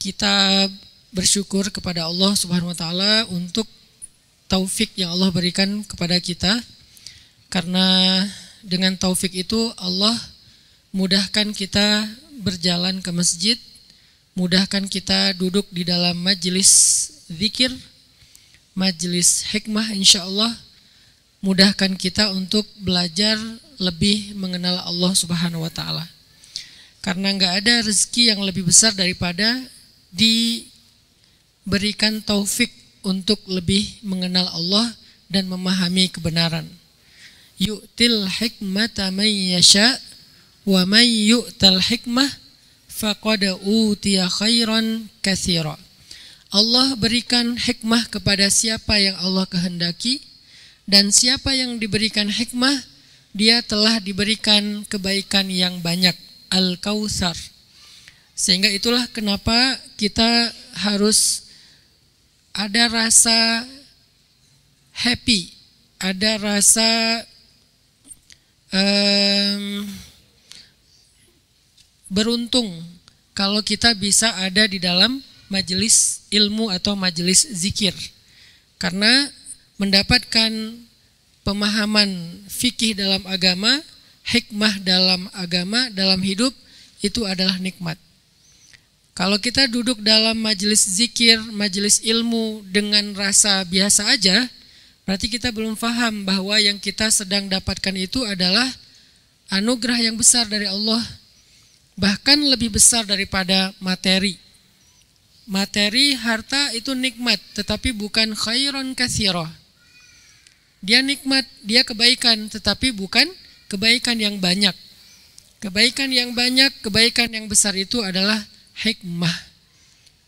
kita bersyukur kepada Allah Subhanahu wa taala untuk taufik yang Allah berikan kepada kita. Karena dengan taufik itu Allah mudahkan kita berjalan ke masjid, mudahkan kita duduk di dalam majelis zikir, majelis hikmah insyaallah, mudahkan kita untuk belajar lebih mengenal Allah Subhanahu wa taala. Karena enggak ada rezeki yang lebih besar daripada diberikan taufik untuk lebih mengenal Allah dan memahami kebenaran. Yu'til hikmata may yasha wa may yu'tal hikmah faqad utiya khairan katsira. Allah berikan hikmah kepada siapa yang Allah kehendaki, dan siapa yang diberikan hikmah dia telah diberikan kebaikan yang banyak, Al-Kautsar. Sehingga itulah kenapa kita harus ada rasa happy, ada rasa beruntung kalau kita bisa ada di dalam majelis ilmu atau majelis zikir. Karena mendapatkan pemahaman fikih dalam agama, hikmah dalam agama, dalam hidup, itu adalah nikmat. Kalau kita duduk dalam majelis zikir, majelis ilmu dengan rasa biasa aja, berarti kita belum paham bahwa yang kita sedang dapatkan itu adalah anugerah yang besar dari Allah, bahkan lebih besar daripada materi. Materi, harta itu nikmat, tetapi bukan khairon katsira. Dia nikmat, dia kebaikan, tetapi bukan kebaikan yang banyak. Kebaikan yang banyak, kebaikan yang besar itu adalah hikmah.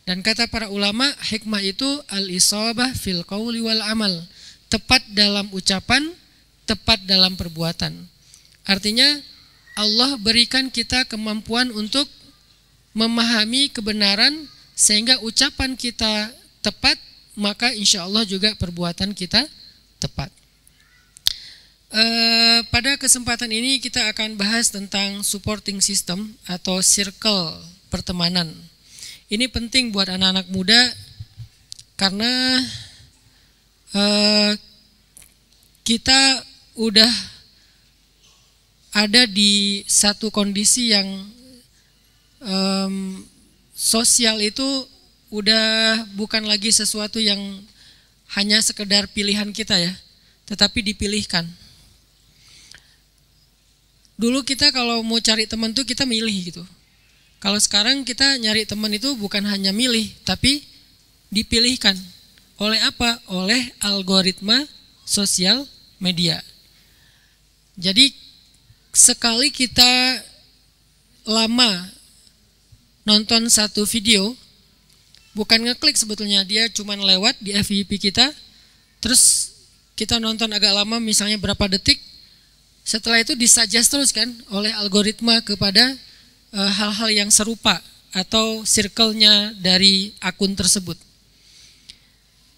Dan kata para ulama, hikmah itu al-isabah fil qauli wal amal. Tepat dalam ucapan, tepat dalam perbuatan. Artinya Allah berikan kita kemampuan untuk memahami kebenaran, sehingga ucapan kita tepat, maka insya Allah juga perbuatan kita tepat. Pada kesempatan ini kita akan bahas tentang supporting system atau circle pertemanan. Ini penting buat anak-anak muda karena kita udah ada di satu kondisi yang sosial itu udah bukan lagi sesuatu yang hanya sekedar pilihan kita ya, tetapi dipilihkan. Dulu kita kalau mau cari teman tuh kita milih gitu. Kalau sekarang kita nyari teman itu bukan hanya milih, tapi dipilihkan. Oleh apa? Oleh algoritma sosial media. Jadi sekali kita lama nonton satu video, bukan ngeklik sebetulnya, dia cuman lewat di FYP kita, terus kita nonton agak lama, misalnya berapa detik, setelah itu disuggest terus kan oleh algoritma kepada hal-hal yang serupa atau circle-nya dari akun tersebut.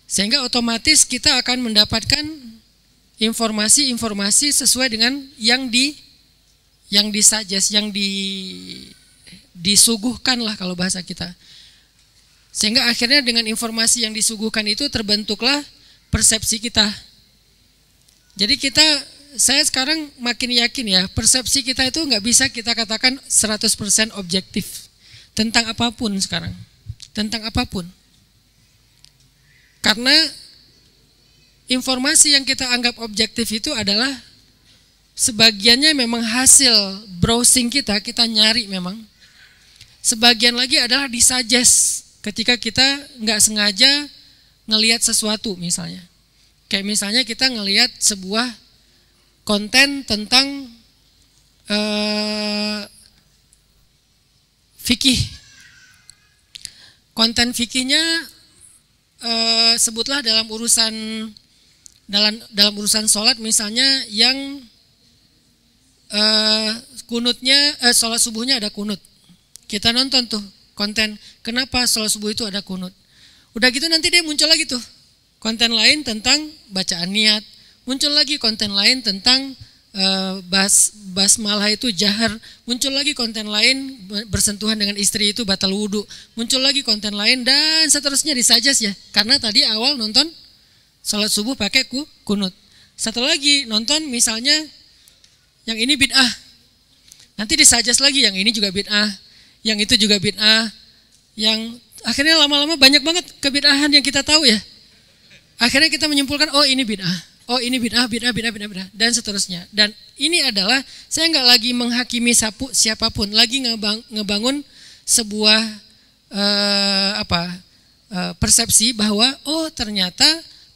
Sehingga otomatis kita akan mendapatkan informasi-informasi sesuai dengan yang disuggest, yang disuguhkan lah kalau bahasa kita. Sehingga akhirnya dengan informasi yang disuguhkan itu terbentuklah persepsi kita. Jadi saya sekarang makin yakin ya, persepsi kita itu nggak bisa kita katakan 100% objektif tentang apapun sekarang, tentang apapun. Karena informasi yang kita anggap objektif itu adalah sebagiannya memang hasil browsing kita nyari memang. Sebagian lagi adalah disuggest ketika kita nggak sengaja ngelihat sesuatu misalnya. Kayak misalnya kita ngelihat sebuah konten tentang fikih. Konten fikihnya sebutlah dalam urusan sholat misalnya, yang kunutnya sholat subuhnya ada kunut. Kita nonton tuh konten kenapa sholat subuh itu ada kunut. Udah gitu nanti dia muncul lagi tuh konten lain tentang bacaan niat, muncul lagi konten lain tentang basmalah itu jahar, muncul lagi konten lain bersentuhan dengan istri itu batal wudhu, muncul lagi konten lain dan seterusnya di suggest ya. Karena tadi awal nonton sholat subuh pakai kunut. Satu lagi nonton misalnya yang ini bid'ah, nanti di suggest lagi yang ini juga bid'ah, yang itu juga bid'ah, yang akhirnya lama-lama banyak banget kebid'ahan yang kita tahu ya. Akhirnya kita menyimpulkan oh ini bid'ah, oh ini bid'ah, dan seterusnya. Dan ini adalah saya nggak lagi menghakimi siapapun, lagi ngebangun sebuah persepsi bahwa oh ternyata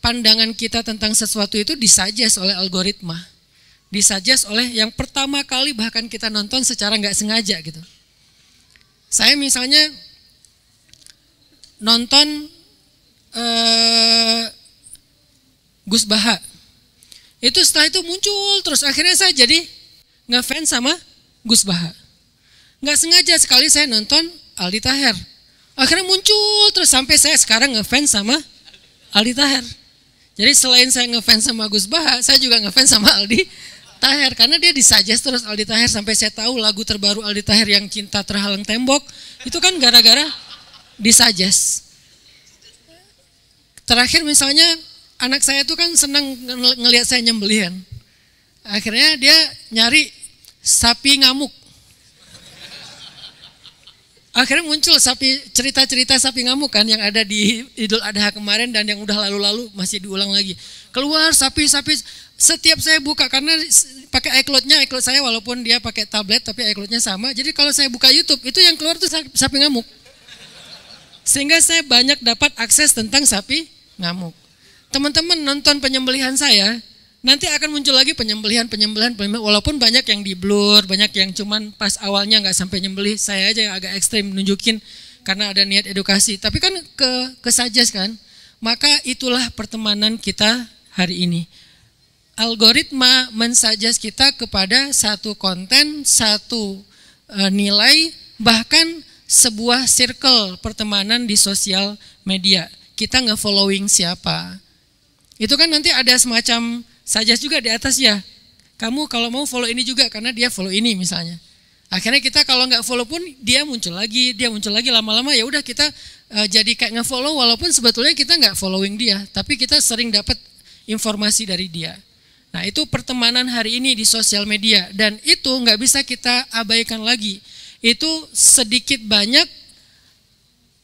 pandangan kita tentang sesuatu itu disuggest oleh algoritma, disuggest oleh yang pertama kali bahkan kita nonton secara nggak sengaja gitu. Saya misalnya nonton Gus Baha, itu setelah itu muncul terus akhirnya saya jadi ngefans sama Gus Baha. Nggak sengaja sekali saya nonton Aldi Taher, akhirnya muncul terus sampai saya sekarang ngefans sama Aldi Taher. Jadi selain saya ngefans sama Gus Baha, saya juga ngefans sama Aldi Taher karena dia disuggest terus Aldi Taher sampai saya tahu lagu terbaru Aldi Taher yang Cinta Terhalang Tembok itu kan gara-gara disuggest. Terakhir misalnya anak saya tuh kan senang ngelihat saya nyembelihan. Akhirnya dia nyari sapi ngamuk. Akhirnya muncul cerita-cerita sapi ngamuk kan yang ada di Idul Adha kemarin dan yang udah lalu-lalu masih diulang lagi. Keluar sapi, setiap saya buka karena pakai iCloud-nya, iCloud saya walaupun dia pakai tablet tapi iCloud-nya sama. Jadi kalau saya buka YouTube itu yang keluar tuh sapi ngamuk. Sehingga saya banyak dapat akses tentang sapi ngamuk. Teman-teman nonton penyembelihan saya, nanti akan muncul lagi penyembelihan walaupun banyak yang di blur, banyak yang cuman pas awalnya nggak sampai nyembelih, saya aja yang agak ekstrim nunjukin karena ada niat edukasi. Tapi kan kesuggest kan, maka itulah pertemanan kita hari ini. Algoritma mensuggest kita kepada satu konten, satu nilai, bahkan sebuah circle pertemanan di sosial media. Kita nge-following siapa. Itu kan nanti ada semacam suggest juga di atas ya. Kamu kalau mau follow ini juga karena dia follow ini misalnya. Akhirnya kita kalau nggak follow pun dia muncul lagi lama-lama ya udah kita jadi kayak nge-follow walaupun sebetulnya kita nggak following dia, tapi kita sering dapat informasi dari dia. Nah itu pertemanan hari ini di sosial media dan itu nggak bisa kita abaikan lagi. Itu sedikit banyak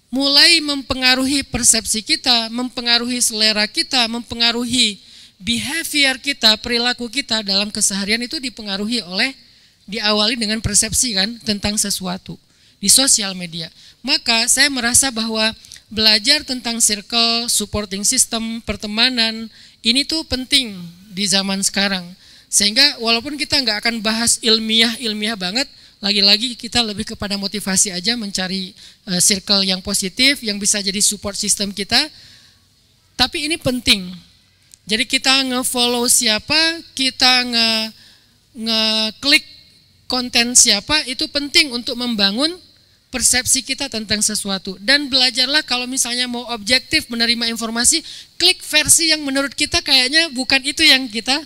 mulai mempengaruhi persepsi kita, mempengaruhi selera kita, mempengaruhi behavior kita, perilaku kita dalam keseharian itu diawali dengan persepsi kan tentang sesuatu di sosial media. Maka saya merasa bahwa belajar tentang circle, supporting system, pertemanan ini tuh penting di zaman sekarang. Sehingga walaupun kita nggak akan bahas ilmiah banget, lagi-lagi kita lebih kepada motivasi aja mencari circle yang positif yang bisa jadi support system kita. Tapi ini penting. Jadi kita nge-follow siapa, kita nge-klik konten siapa, itu penting untuk membangun persepsi kita tentang sesuatu. Dan belajarlah kalau misalnya mau objektif menerima informasi, klik versi yang menurut kita kayaknya bukan itu yang kita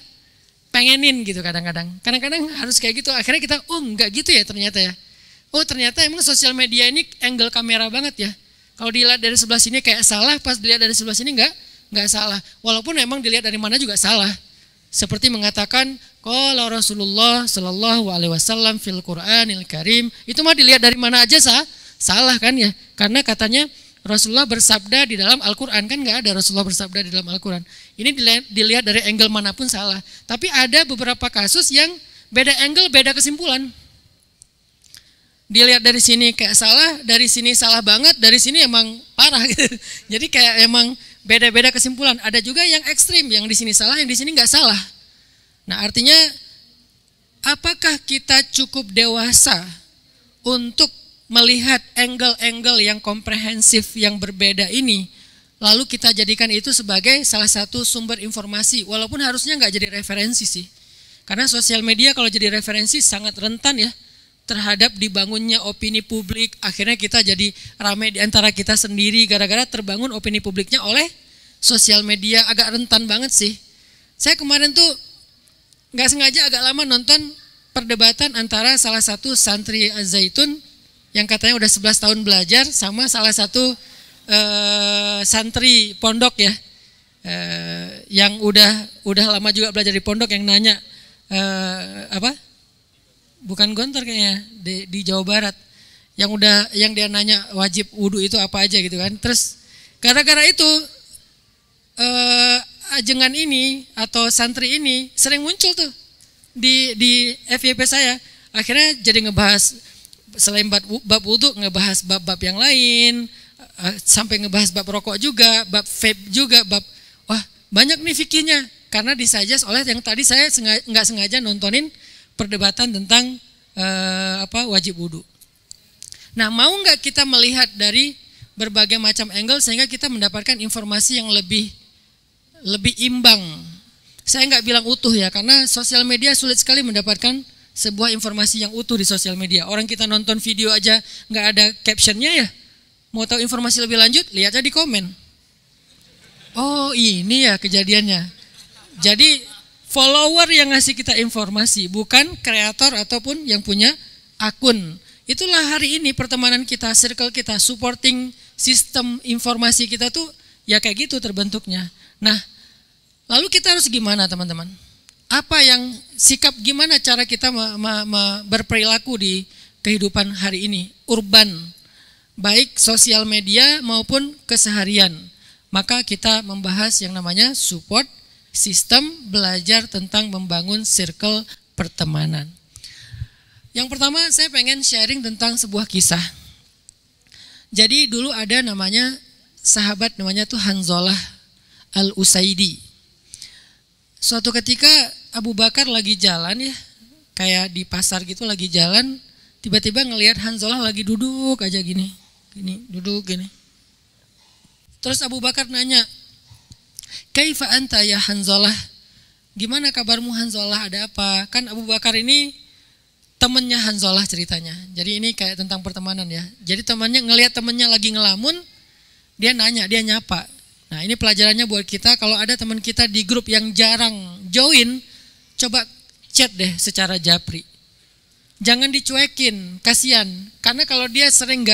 pengenin gitu kadang-kadang. Kadang-kadang harus kayak gitu. Akhirnya kita, oh enggak gitu ya ternyata ya. Oh ternyata emang sosial media ini angle kamera banget ya. Kalau dilihat dari sebelah sini kayak salah, pas dilihat dari sebelah sini enggak salah. Walaupun emang dilihat dari mana juga salah. Seperti mengatakan, qala Rasulullah sallallahu alaihi wasallam fil Qur'anil Karim. Itu mah dilihat dari mana aja salah kan ya. Karena katanya Rasulullah bersabda di dalam Al-Quran, kan nggak ada Rasulullah bersabda di dalam Al-Quran. Ini dilihat dari angle manapun salah. Tapi ada beberapa kasus yang beda angle, beda kesimpulan. Dilihat dari sini kayak salah, dari sini salah banget, dari sini emang parah gitu. Jadi kayak emang beda-beda kesimpulan. Ada juga yang ekstrim, yang di sini salah, yang di sini nggak salah. Nah artinya, apakah kita cukup dewasa untuk melihat angle-angle yang komprehensif yang berbeda ini, lalu kita jadikan itu sebagai salah satu sumber informasi, walaupun harusnya nggak jadi referensi sih. Karena sosial media kalau jadi referensi sangat rentan ya terhadap dibangunnya opini publik. Akhirnya kita jadi ramai di antara kita sendiri gara-gara terbangun opini publiknya oleh sosial media. Agak rentan banget sih. Saya kemarin tuh nggak sengaja agak lama nonton perdebatan antara salah satu santri Az-Zaitun yang katanya udah 11 tahun belajar sama salah satu santri pondok ya, yang udah lama juga belajar di pondok, yang nanya bukan Gontor kayaknya di Jawa Barat, yang dia nanya wajib wudhu itu apa aja gitu kan. Terus gara-gara itu ajengan ini atau santri ini sering muncul tuh di FYP saya. Akhirnya jadi ngebahas selain bab wudhu, ngebahas bab-bab yang lain, sampai ngebahas bab rokok juga, bab vape juga, wah banyak nih fikihnya, karena disuggest oleh yang tadi saya nggak sengaja nontonin perdebatan tentang wajib wudhu. Nah, mau nggak kita melihat dari berbagai macam angle sehingga kita mendapatkan informasi yang lebih imbang. Saya nggak bilang utuh ya, karena sosial media sulit sekali mendapatkan sebuah informasi yang utuh di sosial media. Orang kita nonton video aja nggak ada captionnya ya. Mau tahu informasi lebih lanjut, lihat aja di komen. Oh ini ya kejadiannya. Jadi follower yang ngasih kita informasi, bukan kreator ataupun yang punya akun. Itulah hari ini pertemanan kita, circle kita, supporting sistem informasi kita tuh ya kayak gitu terbentuknya. Nah, lalu kita harus gimana teman-teman? Apa yang sikap, gimana cara kita berperilaku di kehidupan hari ini, urban, baik sosial media maupun keseharian. Maka kita membahas yang namanya support sistem, belajar tentang membangun circle pertemanan. Yang pertama saya pengen sharing tentang sebuah kisah. Jadi dulu ada namanya sahabat namanya tuh Hanzalah Al-Usaidi. Suatu ketika Abu Bakar lagi jalan ya, kayak di pasar gitu lagi jalan, tiba-tiba ngelihat Hanzalah lagi duduk aja gini, duduk gini. Terus Abu Bakar nanya, "Kaifa anta ya Hanzalah?" Gimana kabarmu Hanzalah, ada apa? Kan Abu Bakar ini temannya Hanzalah ceritanya. Jadi ini kayak tentang pertemanan ya. Jadi temannya ngelihat temannya lagi ngelamun, dia nanya, dia nyapa. Nah ini pelajarannya buat kita, kalau ada teman kita di grup yang jarang join, coba chat deh secara japri. Jangan dicuekin, kasihan. Karena kalau dia sering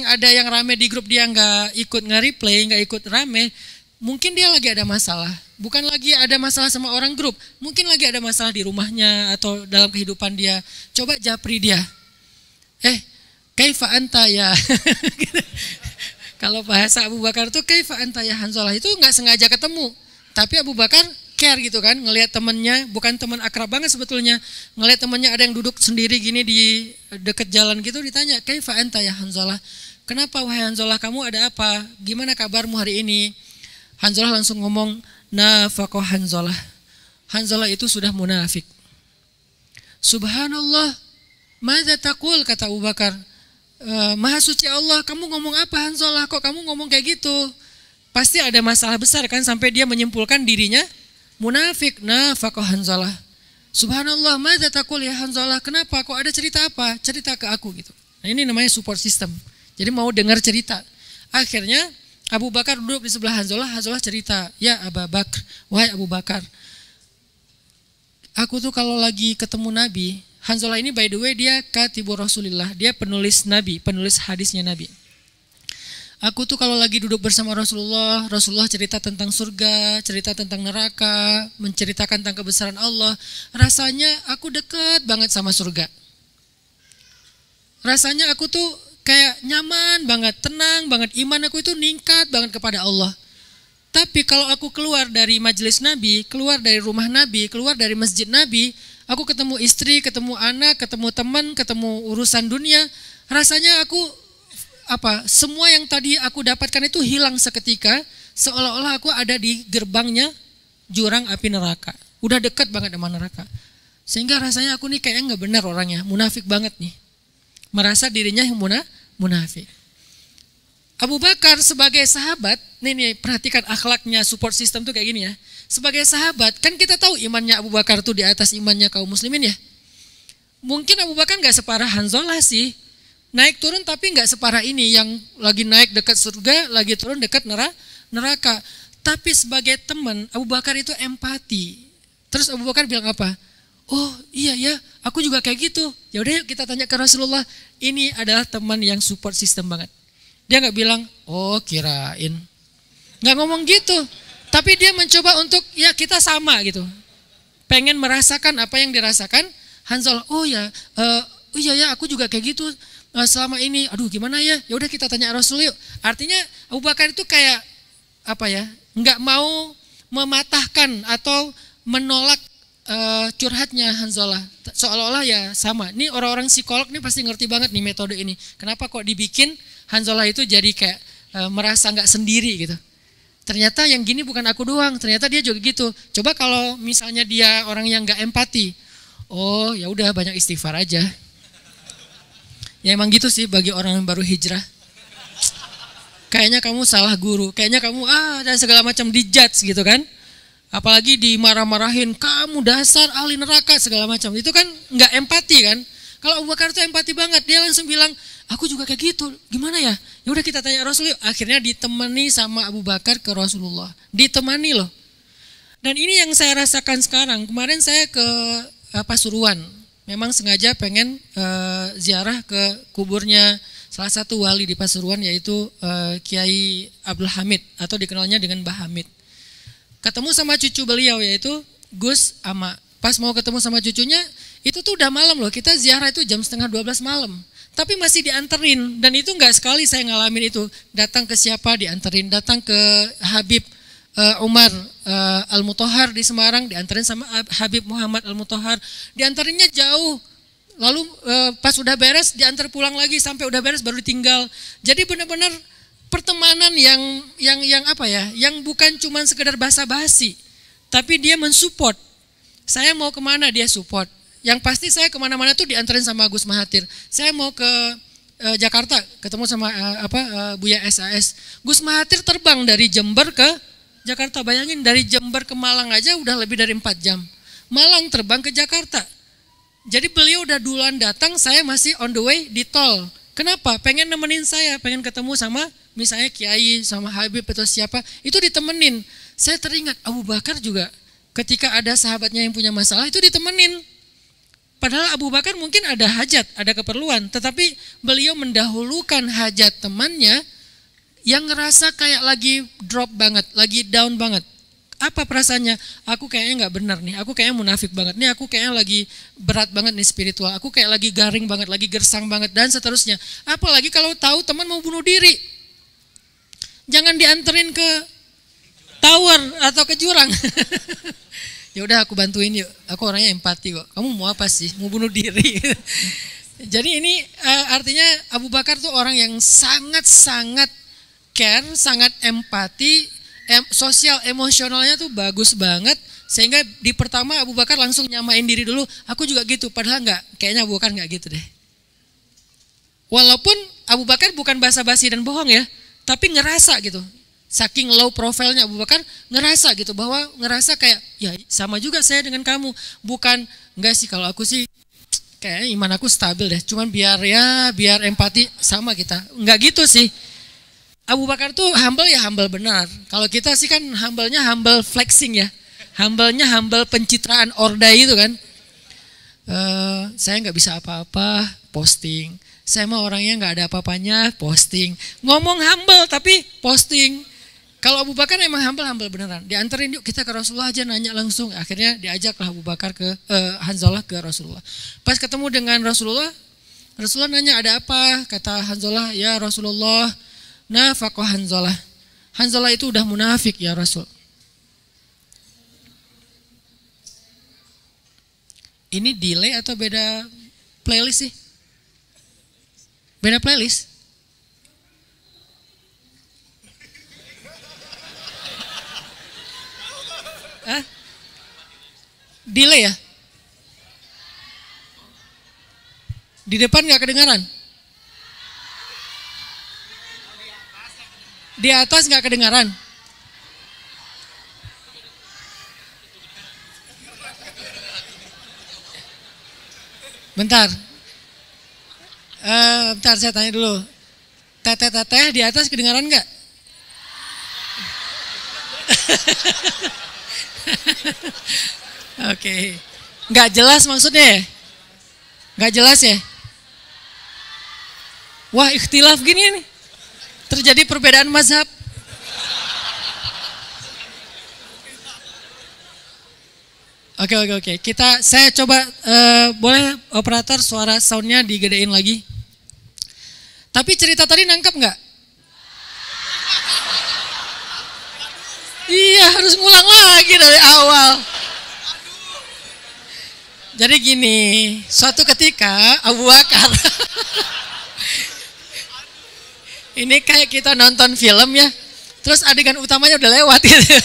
ada yang rame di grup, dia nggak ikut nge-replay, nggak ikut rame, mungkin dia lagi ada masalah. Bukan lagi ada masalah sama orang grup, mungkin lagi ada masalah di rumahnya atau dalam kehidupan dia. Coba japri dia. Kaifa anta ya. Kalau bahasa Abu Bakar tuh kaifa anta ya Hanzalah, itu nggak sengaja ketemu, tapi Abu Bakar care gitu kan, ngelihat temannya, bukan teman akrab banget sebetulnya, ngelihat temannya ada yang duduk sendiri gini di dekat jalan gitu, ditanya kaifa anta ya Hanzalah, kenapa wahai Hanzalah, kamu ada apa, gimana kabarmu hari ini? Hanzalah langsung ngomong, nafaqah Hanzalah. Hanzalah itu sudah munafik. Subhanallah, madza taqul, kata Abu Bakar. Maha suci Allah, kamu ngomong apa Hanzalah, kok kamu ngomong kayak gitu? Pasti ada masalah besar kan, sampai dia menyimpulkan dirinya munafik. Nafaqah Hanzalah. Subhanallah, madza taqul ya Hanzalah, kenapa, kok ada cerita apa? Cerita ke aku gitu. Nah ini namanya support system. Jadi mau dengar cerita. Akhirnya Abu Bakar duduk di sebelah Hanzalah, Hanzalah cerita, ya Abu Bakar, wahai Abu Bakar, aku tuh kalau lagi ketemu Nabi, Hanzalah ini by the way dia katibur Rasulillah, dia penulis Nabi, penulis hadisnya Nabi. Aku tuh kalau lagi duduk bersama Rasulullah, Rasulullah cerita tentang surga, cerita tentang neraka, menceritakan tentang kebesaran Allah, rasanya aku dekat banget sama surga. Rasanya aku tuh kayak nyaman banget, tenang banget, iman aku itu ningkat banget kepada Allah. Tapi kalau aku keluar dari majelis Nabi, keluar dari rumah Nabi, keluar dari masjid Nabi, aku ketemu istri, ketemu anak, ketemu teman, ketemu urusan dunia, rasanya aku semua yang tadi aku dapatkan itu hilang seketika, seolah-olah aku ada di gerbangnya jurang api neraka. Udah dekat banget sama neraka. Sehingga rasanya aku nih kayaknya nggak benar orangnya, munafik banget nih. Merasa dirinya yang munafik. Abu Bakar sebagai sahabat, nih perhatikan akhlaknya support system tuh kayak gini ya. Sebagai sahabat, kan kita tahu imannya Abu Bakar tuh di atas imannya kaum muslimin ya. Mungkin Abu Bakar nggak separah Hanzalah sih, naik turun tapi nggak separah ini yang lagi naik dekat surga, lagi turun dekat neraka. Tapi sebagai teman, Abu Bakar itu empati. Terus Abu Bakar bilang apa? Oh iya ya, aku juga kayak gitu. Ya udah yuk kita tanya ke Rasulullah. Ini adalah teman yang support system banget. Dia nggak bilang, oh kirain. Nggak ngomong gitu. Tapi dia mencoba untuk ya kita sama gitu. Pengen merasakan apa yang dirasakan Hanzalah. Oh ya, iya ya aku juga kayak gitu selama ini. Aduh gimana ya? Ya udah kita tanya Rasul yuk. Artinya Abu Bakar itu kayak apa ya? Nggak mau mematahkan atau menolak curhatnya Hanzalah. Seolah-olah ya sama. Ini orang-orang psikolog nih pasti ngerti banget nih metode ini. Kenapa kok dibikin Hanzalah itu jadi kayak merasa nggak sendiri gitu. Ternyata yang gini bukan aku doang. Ternyata dia juga gitu. Coba kalau misalnya dia orang yang nggak empati. Oh ya udah banyak istighfar aja. Ya emang gitu sih bagi orang yang baru hijrah. Kayaknya kamu salah guru. Kayaknya kamu dan segala macam dijudge gitu kan. Apalagi dimarah-marahin, kamu dasar ahli neraka segala macam. Itu kan nggak empati kan. Kalau Abu Bakar itu empati banget. Dia langsung bilang, aku juga kayak gitu. Gimana ya? Ya udah kita tanya Rasul yuk. Akhirnya ditemani sama Abu Bakar ke Rasulullah. Ditemani loh. Dan ini yang saya rasakan sekarang. Kemarin saya ke Pasuruan. Memang sengaja pengen ziarah ke kuburnya salah satu wali di Pasuruan yaitu Kiai Abdul Hamid atau dikenalnya dengan Mbah Hamid. Ketemu sama cucu beliau yaitu Gus Ama. Pas mau ketemu sama cucunya, itu tuh udah malam loh. Kita ziarah itu jam 11:30 malam. Tapi masih dianterin. Dan itu enggak sekali saya ngalamin itu. Datang ke siapa dianterin. Datang ke Habib Umar Al-Mutahhar di Semarang. Dianterin sama Habib Muhammad Al-Mutahhar. Dianterinnya jauh. Lalu pas udah beres diantar pulang lagi. Sampai udah beres baru ditinggal. Jadi benar-benar pertemanan yang apa ya, yang bukan cuma sekedar basa-basi, tapi dia mensupport. Saya mau kemana dia support. Yang pasti saya kemana-mana tuh diantarin sama Gus Mahathir. Saya mau ke Jakarta, ketemu sama Buya SAS. Gus Mahathir terbang dari Jember ke Jakarta. Bayangin dari Jember ke Malang aja udah lebih dari 4 jam. Malang terbang ke Jakarta. Jadi beliau udah duluan datang, saya masih on the way di tol. Kenapa? Pengen nemenin saya, pengen ketemu sama misalnya Kiai sama Habib atau siapa, itu ditemenin. Saya teringat Abu Bakar juga ketika ada sahabatnya yang punya masalah itu ditemenin. Padahal Abu Bakar mungkin ada hajat, ada keperluan, tetapi beliau mendahulukan hajat temannya yang ngerasa kayak lagi drop banget, lagi down banget. Apa perasaannya? Aku kayaknya nggak benar nih, aku kayaknya munafik banget nih, aku kayaknya lagi berat banget nih spiritual, aku kayak lagi garing banget, lagi gersang banget dan seterusnya. Apalagi kalau tahu teman mau bunuh diri, jangan dianterin ke tower atau ke jurang. Ya udah aku bantuin yuk, aku orangnya empati kok. Kamu mau apa sih? Mau bunuh diri? Jadi ini artinya Abu Bakar tuh orang yang sangat-sangat care, sangat empati. Sosial emosionalnya tuh bagus banget sehingga di pertama Abu Bakar langsung nyamain diri dulu, aku juga gitu, padahal enggak, kayaknya Abu Bakar enggak gitu deh. Walaupun Abu Bakar bukan basa-basi dan bohong ya, tapi ngerasa gitu, saking low profile-nya Abu Bakar ngerasa gitu, bahwa ngerasa kayak ya sama juga saya dengan kamu, bukan enggak sih kalau aku sih kayaknya iman aku stabil deh, cuman biar empati sama kita, enggak gitu sih. Abu Bakar tuh humble ya humble benar. Kalau kita sih kan humble-nya humble flexing ya. Humble-nya humble pencitraan ordai itu kan. Saya nggak bisa apa-apa, posting. Saya mah orangnya nggak ada apa-apanya, posting. Ngomong humble tapi posting. Kalau Abu Bakar emang humble beneran. Dianterin yuk kita ke Rasulullah aja, nanya langsung. Akhirnya diajaklah Abu Bakar ke Hanzalah ke Rasulullah. Pas ketemu dengan Rasulullah nanya ada apa? Kata Hanzalah, ya Rasulullah, nafaqah Hanzalah. Hanzalah itu udah munafik ya Rasul. Ini delay atau beda playlist sih? Beda playlist? Delay ya? Di depan gak kedengaran? Di atas nggak kedengaran? Bentar. Bentar saya tanya dulu. Teteh di atas kedengaran nggak? Oke. Nggak jelas maksudnya ya? Nggak jelas ya? Wah, ikhtilaf gini nih. Terjadi perbedaan mazhab. Oke. Saya coba, boleh operator suara soundnya digedein lagi. Tapi cerita tadi nangkep nggak? Iya, harus ngulang lagi dari awal. Jadi gini, suatu ketika Abu Bakar, ini kayak kita nonton film ya, terus adegan utamanya udah lewat gitu.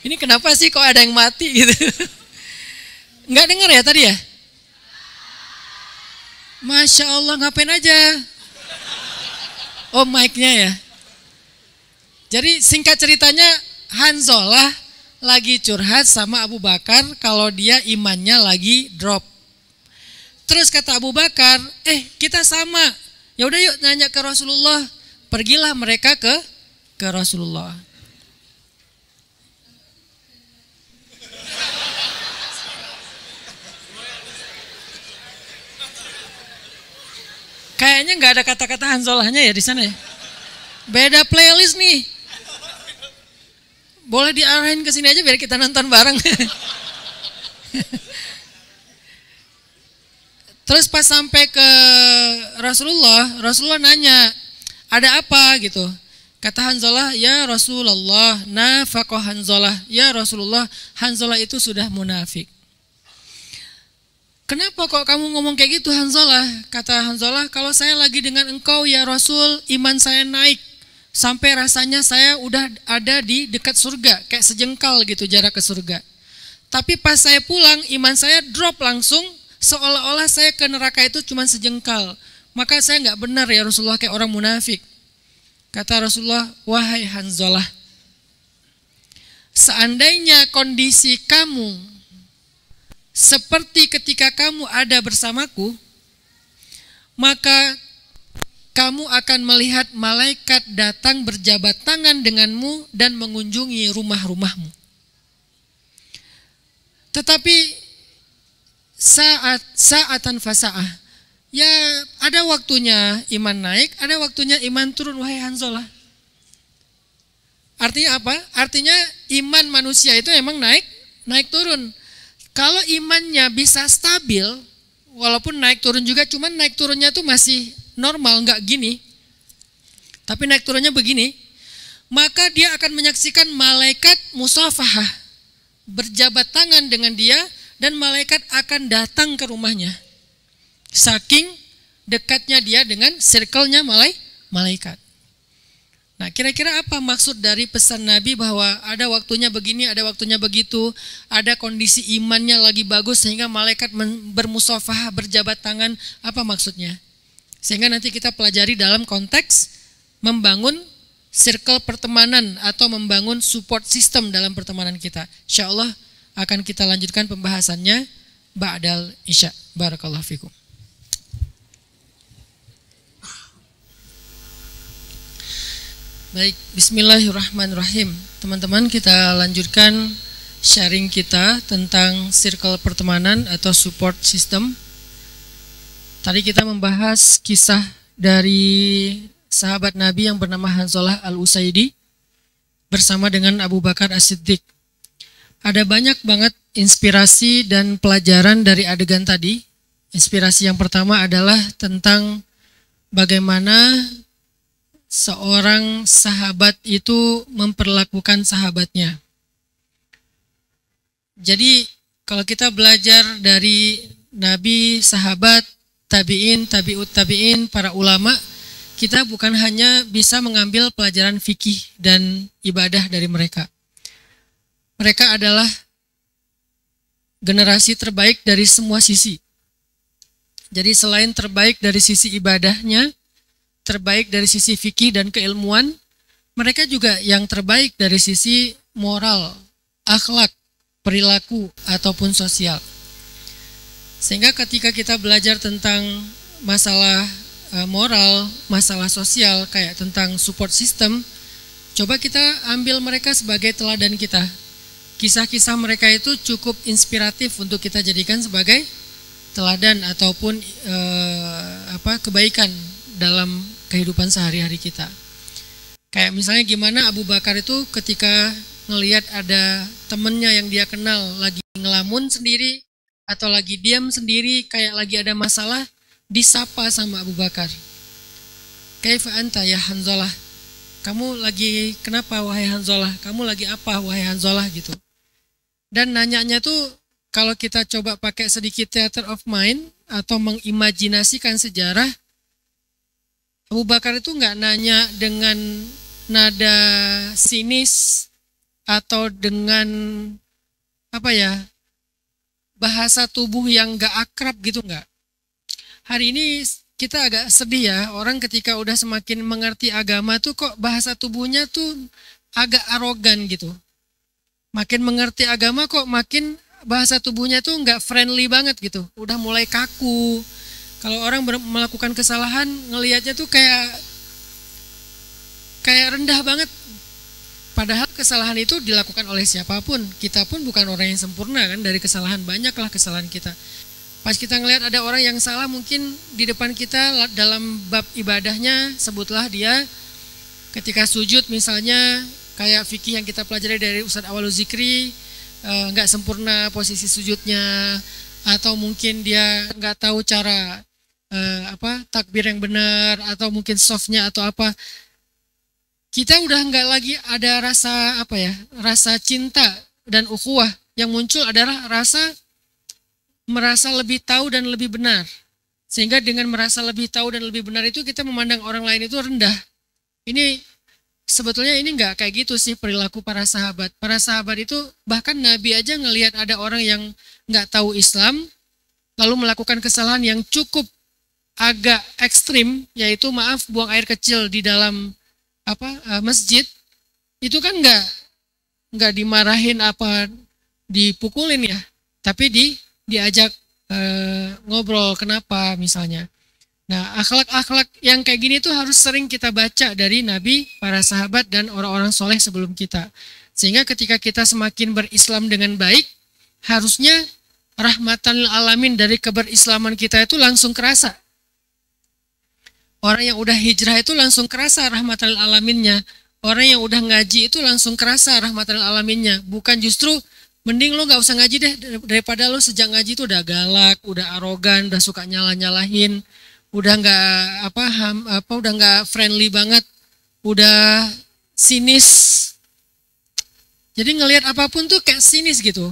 Ini kenapa sih kok ada yang mati gitu? Nggak dengar ya tadi ya? Masya Allah, ngapain aja? Oh, mic-nya ya. Jadi singkat ceritanya, Hanzalah lagi curhat sama Abu Bakar kalau dia imannya lagi drop. Terus kata Abu Bakar, kita sama. Ya udah yuk nanya ke Rasulullah. Pergilah mereka ke Rasulullah. Kayaknya nggak ada kata-kata Hanzalahnya ya di sana ya. Beda playlist nih. Boleh diarahin ke sini aja biar kita nonton bareng. Terus pas sampai ke Rasulullah nanya, ada apa gitu. Kata Hanzalah, ya Rasulullah, nafaqah Hanzalah. Ya Rasulullah, Hanzalah itu sudah munafik. Kenapa kok kamu ngomong kayak gitu Hanzalah? Kata Hanzalah, kalau saya lagi dengan engkau ya Rasul, iman saya naik. Sampai rasanya saya udah ada di dekat surga, kayak sejengkal gitu jarak ke surga. Tapi pas saya pulang, iman saya drop langsung, seolah-olah saya ke neraka itu cuma sejengkal. Maka saya nggak benar ya Rasulullah, kayak orang munafik. Kata Rasulullah, wahai Hanzalah, seandainya kondisi kamu seperti ketika kamu ada bersamaku, maka kamu akan melihat malaikat datang berjabat tangan denganmu dan mengunjungi rumah-rumahmu. Tetapi saatan fasa'ah, ya ada waktunya iman naik, ada waktunya iman turun, wahai Hanzalah. Artinya apa? Artinya iman manusia itu emang naik turun. Kalau imannya bisa stabil, walaupun naik turun juga, cuman naik turunnya tuh masih normal, nggak gini, tapi naik turunnya begini, maka dia akan menyaksikan malaikat musafahah, berjabat tangan dengan dia, dan malaikat akan datang ke rumahnya. Saking dekatnya dia dengan circle-nya malaikat. Nah, kira-kira apa maksud dari pesan Nabi bahwa ada waktunya begini, ada waktunya begitu, ada kondisi imannya lagi bagus sehingga malaikat bermusafahah, berjabat tangan, apa maksudnya? Sehingga nanti kita pelajari dalam konteks membangun circle pertemanan atau membangun support system dalam pertemanan kita. Insya Allah akan kita lanjutkan pembahasannya ba'dal isya. Barakallahu fikum. Baik, bismillahirrahmanirrahim. Teman-teman, kita lanjutkan sharing kita tentang circle pertemanan atau support system. Tadi kita membahas kisah dari sahabat Nabi yang bernama Hanzalah al-Usaidi bersama dengan Abu Bakar As-Siddiq. Ada banyak banget inspirasi dan pelajaran dari adegan tadi. Inspirasi yang pertama adalah tentang bagaimana seorang sahabat itu memperlakukan sahabatnya. Jadi kalau kita belajar dari Nabi, sahabat, tabi'in, tabi'ut tabi'in, para ulama, kita bukan hanya bisa mengambil pelajaran fikih dan ibadah dari mereka. Mereka adalah generasi terbaik dari semua sisi. Jadi selain terbaik dari sisi ibadahnya, terbaik dari sisi fikih dan keilmuan, mereka juga yang terbaik dari sisi moral, akhlak, perilaku, ataupun sosial. Sehingga ketika kita belajar tentang masalah moral, masalah sosial, kayak tentang support system, coba kita ambil mereka sebagai teladan kita. kisah-kisah mereka itu cukup inspiratif untuk kita jadikan sebagai teladan ataupun kebaikan dalam kehidupan sehari-hari kita. Kayak misalnya gimana Abu Bakar itu ketika ngelihat ada temennya yang dia kenal lagi ngelamun sendiri atau lagi diam sendiri kayak lagi ada masalah, disapa sama Abu Bakar. Kaifa anta ya Hanzalah? Kamu lagi kenapa wahai Hanzalah? Kamu lagi apa wahai Hanzalah gitu. Dan nanyanya tuh kalau kita coba pakai sedikit theater of mind atau mengimajinasikan sejarah, Abu Bakar itu nggak nanya dengan nada sinis atau dengan bahasa tubuh yang nggak akrab gitu, nggak. Hari ini kita agak sedih ya, orang ketika udah semakin mengerti agama tuh kok bahasa tubuhnya tuh agak arogan gitu. Makin mengerti agama kok makin bahasa tubuhnya tuh nggak friendly banget gitu, udah mulai kaku. Kalau orang melakukan kesalahan, ngelihatnya tuh kayak rendah banget. Padahal kesalahan itu dilakukan oleh siapapun. Kita pun bukan orang yang sempurna kan, dari kesalahan banyaklah kesalahan kita. Pas kita ngelihat ada orang yang salah mungkin di depan kita dalam bab ibadahnya, sebutlah dia ketika sujud misalnya, kayak fikih yang kita pelajari dari Ustadz Awalul Zikri, nggak sempurna posisi sujudnya, atau mungkin dia nggak tahu cara takbir yang benar, atau mungkin softnya atau apa. Kita udah nggak lagi ada rasa cinta dan ukhuwah. Yang muncul adalah merasa lebih tahu dan lebih benar. Sehingga dengan merasa lebih tahu dan lebih benar itu kita memandang orang lain itu rendah. Ini sebetulnya ini nggak kayak gitu sih perilaku para sahabat. Para sahabat itu bahkan Nabi aja ngelihat ada orang yang nggak tahu Islam lalu melakukan kesalahan yang cukup agak ekstrim, yaitu buang air kecil di dalam masjid, itu kan nggak dimarahin dipukulin ya, tapi diajak ngobrol kenapa misalnya. Nah, akhlak-akhlak yang kayak gini tuh harus sering kita baca dari Nabi, para sahabat dan orang-orang soleh sebelum kita. Sehingga ketika kita semakin berislam dengan baik, harusnya rahmatan lil alamin dari keberislaman kita itu langsung kerasa. Orang yang udah hijrah itu langsung kerasa rahmatan lil alaminnya. Orang yang udah ngaji itu langsung kerasa rahmatan lil alaminnya. Bukan justru mending lo gak usah ngaji deh, daripada lo sejak ngaji itu udah galak, udah arogan, udah suka nyalahin, udah udah nggak friendly banget, udah sinis. Jadi ngelihat apapun tuh kayak sinis gitu.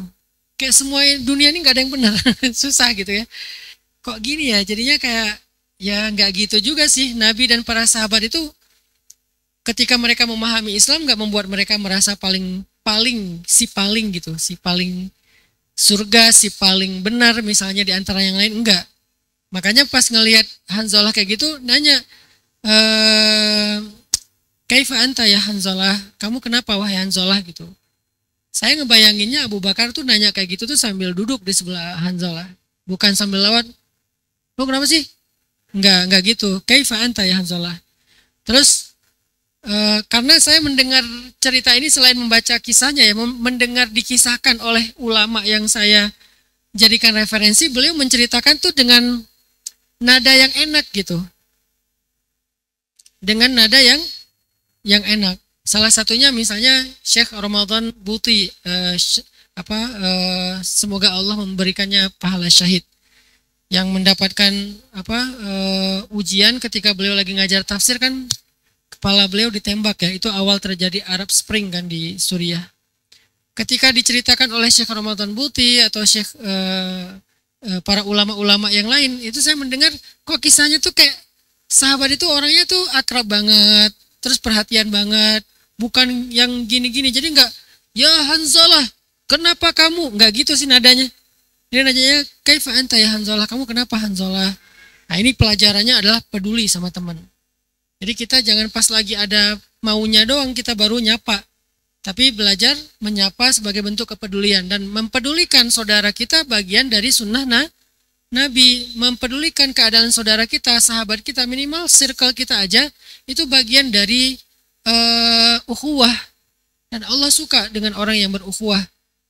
Kayak semua dunia ini nggak ada yang benar, susah gitu ya. Kok gini ya? Jadinya kayak ya nggak gitu juga sih. Nabi dan para sahabat itu ketika mereka memahami Islam nggak membuat mereka merasa paling gitu, si paling surga, si paling benar misalnya di antara yang lain, enggak. Makanya pas ngelihat Hanzalah kayak gitu nanya, kaifa anta ya Hanzalah, kamu kenapa wahai Hanzalah gitu. Saya ngebayanginnya Abu Bakar tuh nanya kayak gitu tuh sambil duduk di sebelah Hanzalah, bukan sambil lewat. Lo kenapa sih? Enggak gitu. Kaifa anta ya Hanzalah. Terus karena saya mendengar cerita ini selain membaca kisahnya ya, mendengar dikisahkan oleh ulama yang saya jadikan referensi, beliau menceritakan tuh dengan nada yang enak gitu. Dengan nada yang enak. Salah satunya misalnya Syekh Ramadan Buti, semoga Allah memberikannya pahala syahid, yang mendapatkan ujian ketika beliau lagi ngajar tafsir kan, kepala beliau ditembak ya. Itu awal terjadi Arab Spring kan di Suriah. Ketika diceritakan oleh Syekh Ramadan Buti atau Syekh para ulama-ulama yang lain, itu saya mendengar kok kisahnya tuh kayak sahabat itu orangnya tuh akrab banget, terus perhatian banget, bukan yang gini-gini. Jadi enggak, ya Hanzalah, kenapa kamu? Enggak gitu sih nadanya. Dia nadanya, kaifa anta ya Hanzalah, kamu kenapa Hanzalah? Nah ini pelajarannya adalah peduli sama teman. Jadi kita jangan pas lagi ada maunya doang kita baru nyapa. Tapi belajar menyapa sebagai bentuk kepedulian. Dan mempedulikan saudara kita bagian dari sunnah Nabi. Mempedulikan keadaan saudara kita, sahabat kita, minimal circle kita aja, itu bagian dari ukhuwah. Dan Allah suka dengan orang yang berukhuwah.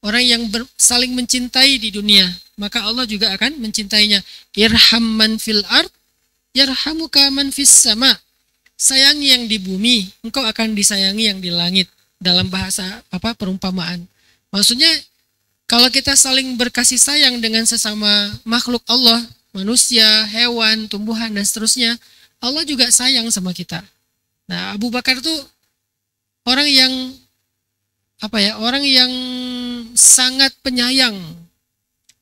orang yang saling mencintai di dunia, maka Allah juga akan mencintainya. Irham man fil ard yarhamuka man fis sama. Sayangi yang di bumi, engkau akan disayangi yang di langit. Dalam bahasa perumpamaan. Maksudnya kalau kita saling berkasih sayang dengan sesama makhluk Allah, manusia, hewan, tumbuhan dan seterusnya, Allah juga sayang sama kita. Nah, Abu Bakar tuh orang yang orang yang sangat penyayang.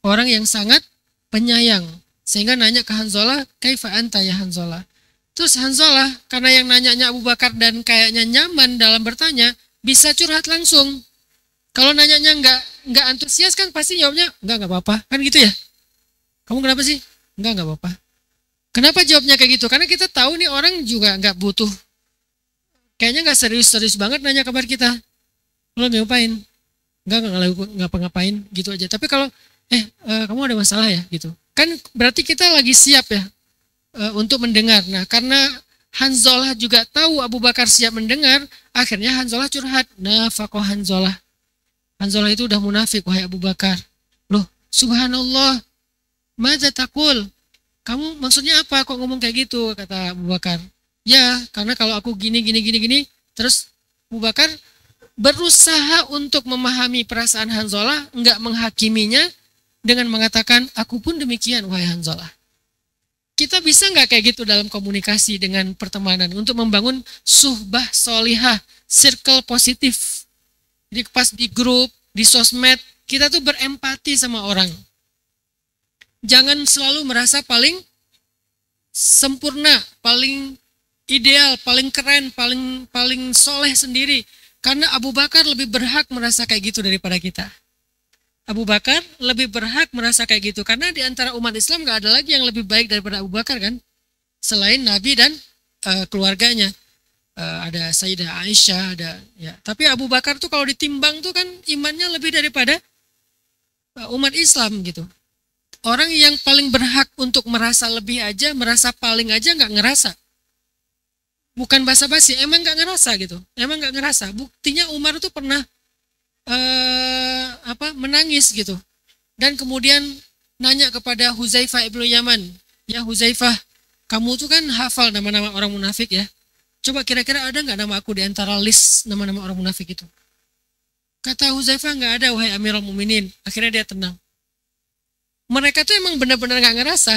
Orang yang sangat penyayang. Sehingga nanya ke Hanzalah, kaifa anta ya Hanzalah? Terus Hanzalah, karena yang nanyanya Abu Bakar dan kayaknya nyaman dalam bertanya, bisa curhat langsung. Kalau nanyanya nggak antusias kan pasti jawabnya, nggak apa-apa. Kan gitu ya? Kamu kenapa sih? Nggak apa-apa. Kenapa jawabnya kayak gitu? Karena kita tahu nih orang juga nggak butuh. Kayaknya nggak serius-serius banget nanya kabar kita. Lo ngapain? Nggak ngapain gitu aja. Tapi kalau kamu ada masalah ya gitu. Kan berarti kita lagi siap ya untuk mendengar. Nah, karena Hanzalah juga tahu Abu Bakar siap mendengar, akhirnya Hanzalah curhat. Nafaqah Hanzalah. Hanzalah itu udah munafik, wahai Abu Bakar. Loh, subhanallah. Madza taqul? Kamu maksudnya apa kok ngomong kayak gitu, kata Abu Bakar. Ya, karena kalau aku gini. Terus Abu Bakar berusaha untuk memahami perasaan Hanzalah, enggak menghakiminya dengan mengatakan, aku pun demikian, wahai Hanzalah. Kita bisa nggak kayak gitu dalam komunikasi dengan pertemanan untuk membangun suhbah solihah, circle positif. Jadi pas di grup, di sosmed, kita tuh berempati sama orang. Jangan selalu merasa paling sempurna, paling ideal, paling keren, paling soleh sendiri. Karena Abu Bakar lebih berhak merasa kayak gitu daripada kita. Abu Bakar lebih berhak merasa kayak gitu. Karena di antara umat Islam gak ada lagi yang lebih baik daripada Abu Bakar kan. Selain Nabi dan keluarganya. Ada Sayyidah Aisyah. Tapi Abu Bakar tuh kalau ditimbang tuh kan imannya lebih daripada umat Islam gitu. Orang yang paling berhak untuk merasa lebih aja, merasa paling aja gak ngerasa. Bukan basa-basi, emang gak ngerasa gitu. Emang gak ngerasa. Buktinya Umar tuh pernah menangis gitu. Dan kemudian nanya kepada Huzaifah ibnu Yaman, ya Huzaifah, kamu tuh kan hafal nama-nama orang munafik ya. Coba kira-kira ada nggak nama aku di antara list nama-nama orang munafik itu? Kata Huzaifah, nggak ada wahai Amirul Mukminin. Akhirnya dia tenang. Mereka tuh emang benar-benar nggak ngerasa.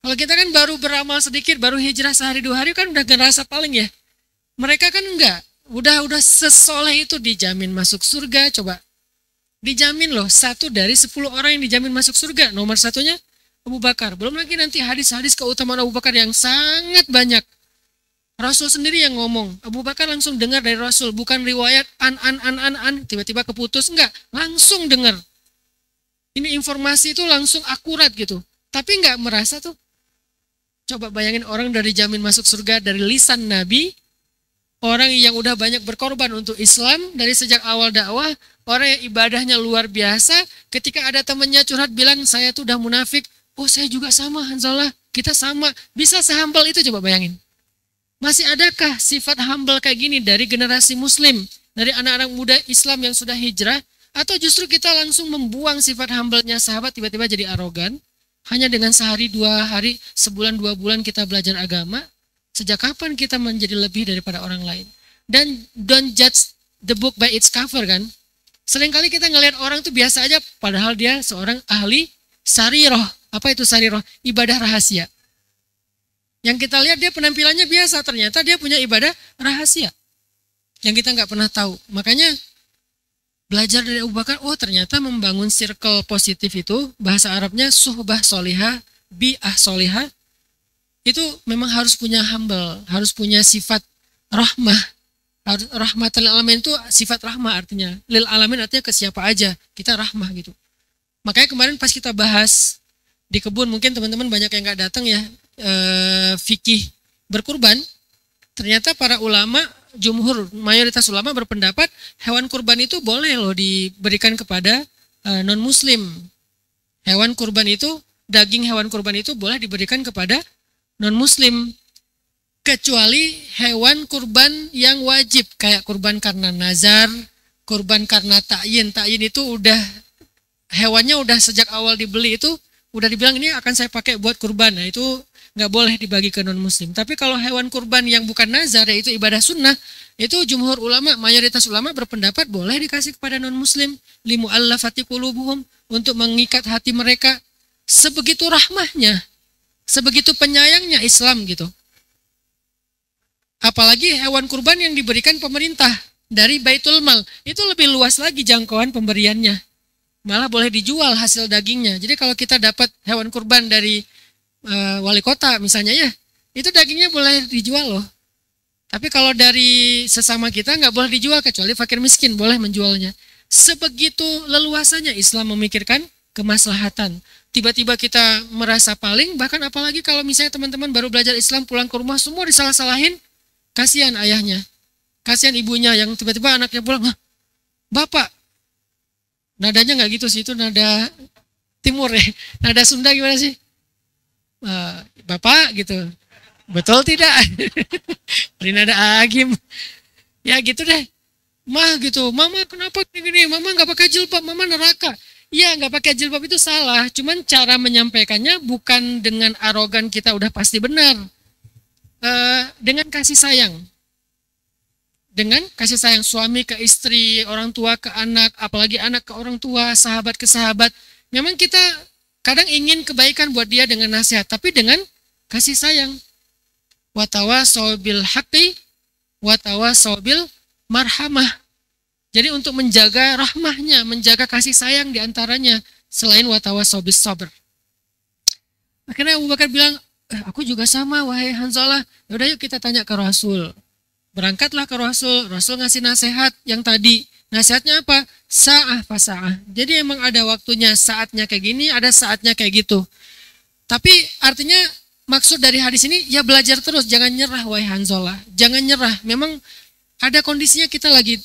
Kalau kita kan baru beramal sedikit, baru hijrah sehari 2 hari kan udah ngerasa paling ya. Mereka kan enggak. Udah sesoleh itu dijamin masuk surga, coba. Dijamin loh, 1 dari 10 orang yang dijamin masuk surga. Nomor 1-nya Abu Bakar. Belum lagi nanti hadis-hadis keutamaan Abu Bakar yang sangat banyak. Rasul sendiri yang ngomong. Abu Bakar langsung dengar dari Rasul. Bukan riwayat tiba-tiba keputus. Enggak, langsung dengar. Ini informasi itu langsung akurat gitu. Tapi enggak merasa tuh. Coba bayangin orang dari jamin masuk surga dari lisan Nabi. Orang yang udah banyak berkorban untuk Islam dari sejak awal dakwah, orang yang ibadahnya luar biasa, ketika ada temannya curhat bilang saya tuh udah munafik, oh saya juga sama Hanzalah, kita sama, bisa sehumble itu coba bayangin. Masih adakah sifat humble kayak gini dari generasi muslim, dari anak-anak muda Islam yang sudah hijrah, atau justru kita langsung membuang sifat humble-nya sahabat tiba-tiba jadi arogan, hanya dengan sehari 2 hari, sebulan 2 bulan kita belajar agama. Sejak kapan kita menjadi lebih daripada orang lain? Dan don't judge the book by its cover kan? Seringkali kita ngelihat orang tuh biasa aja, padahal dia seorang ahli sariroh. Apa itu sariroh? Ibadah rahasia. Yang kita lihat dia penampilannya biasa, ternyata dia punya ibadah rahasia. Yang kita nggak pernah tahu. Makanya belajar dari Abu Bakar, oh ternyata membangun circle positif itu, bahasa Arabnya suhbah solihah, bi'ah solihah, itu memang harus punya humble, harus punya sifat rahmah. Rahmatul alamin itu sifat rahmah artinya. Lil alamin artinya ke siapa aja, kita rahmah gitu. Makanya kemarin pas kita bahas di kebun, mungkin teman-teman banyak yang gak datang ya, fikih berkurban. Ternyata para ulama, jumhur, mayoritas ulama berpendapat hewan kurban itu boleh loh diberikan kepada non muslim. Hewan kurban itu, daging hewan kurban itu boleh diberikan kepada non-muslim, kecuali hewan kurban yang wajib, kayak kurban karena nazar, kurban karena ta'yin. Ta'yin itu udah hewannya udah sejak awal dibeli itu udah dibilang ini akan saya pakai buat kurban. Nah itu nggak boleh dibagi ke non muslim. Tapi kalau hewan kurban yang bukan nazar yaitu ibadah sunnah, itu jumhur ulama, mayoritas ulama berpendapat boleh dikasih kepada non muslim, limu'allafati qulubuhum, untuk mengikat hati mereka. Sebegitu rahmahnya, sebegitu penyayangnya Islam gitu. Apalagi hewan kurban yang diberikan pemerintah dari Baitul Mal, itu lebih luas lagi jangkauan pemberiannya. Malah boleh dijual hasil dagingnya. Jadi kalau kita dapat hewan kurban dari wali kota misalnya ya, itu dagingnya boleh dijual loh. Tapi kalau dari sesama kita nggak boleh dijual, kecuali fakir miskin boleh menjualnya. Sebegitu leluasanya Islam memikirkan kemaslahatan. Tiba-tiba kita merasa paling, bahkan apalagi kalau misalnya teman-teman baru belajar Islam pulang ke rumah semua disalah-salahin, kasihan ayahnya, kasihan ibunya yang tiba-tiba anaknya pulang, bapak, nadanya nggak gitu sih, itu nada timur ya, nada Sunda gimana sih? Bapak gitu, betul tidak? Rinada agim, ya gitu deh. Mah gitu, mama kenapa gini? Mama nggak pakai jilbab, mama neraka. Iya nggak pakai jilbab itu salah, cuman cara menyampaikannya bukan dengan arogan kita udah pasti benar, dengan kasih sayang. Dengan kasih sayang suami ke istri, orang tua ke anak, apalagi anak ke orang tua, sahabat ke sahabat. Memang kita kadang ingin kebaikan buat dia dengan nasihat, tapi dengan kasih sayang. Watawasau bil haqqi watawasau bil marhamah. Jadi untuk menjaga rahmahnya, menjaga kasih sayang diantaranya, selain watawasau bis sabr. Akhirnya Abu Bakar bilang, aku juga sama wahai Hanzalah. Yaudah yuk kita tanya ke Rasul. Berangkatlah ke Rasul. Rasul ngasih nasihat yang tadi. Nasihatnya apa? Sa'ah fasa'ah. Jadi emang ada waktunya, saatnya kayak gini, ada saatnya kayak gitu. Tapi artinya maksud dari hadis ini, ya belajar terus, jangan nyerah wahai Hanzalah. Jangan nyerah. Memang ada kondisinya kita lagi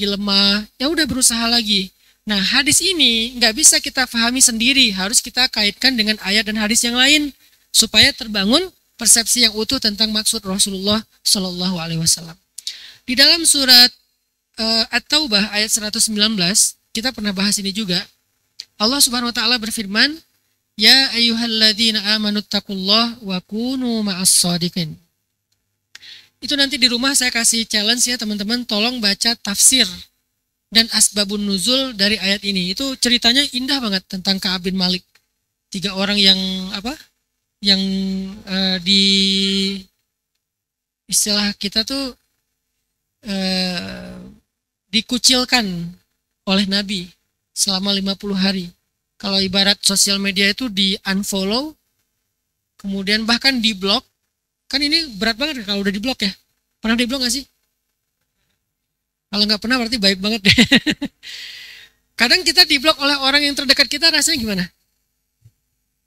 lemah, ya udah berusaha lagi. Nah hadis ini nggak bisa kita pahami sendiri, harus kita kaitkan dengan ayat dan hadis yang lain supaya terbangun persepsi yang utuh tentang maksud Rasulullah Shallallahu Alaihi Wasallam. Di dalam surat At-Taubah ayat 119 kita pernah bahas ini juga. Allah Subhanahu Wa Taala berfirman, Ya ayyuhalladzina amanuttaqullah wa kunu ma'as shadiqin. Itu nanti di rumah saya kasih challenge ya teman-teman, tolong baca tafsir dan asbabun nuzul dari ayat ini. Itu ceritanya indah banget tentang Ka'ab bin Malik. 3 orang yang yang di istilah kita tuh dikucilkan oleh Nabi selama 50 hari. Kalau ibarat sosial media itu di unfollow, kemudian bahkan di blok. Kan ini berat banget kalau udah diblok ya. Pernah diblok gak sih? Kalau nggak pernah berarti baik banget deh. Kadang kita diblok oleh orang yang terdekat kita rasanya gimana?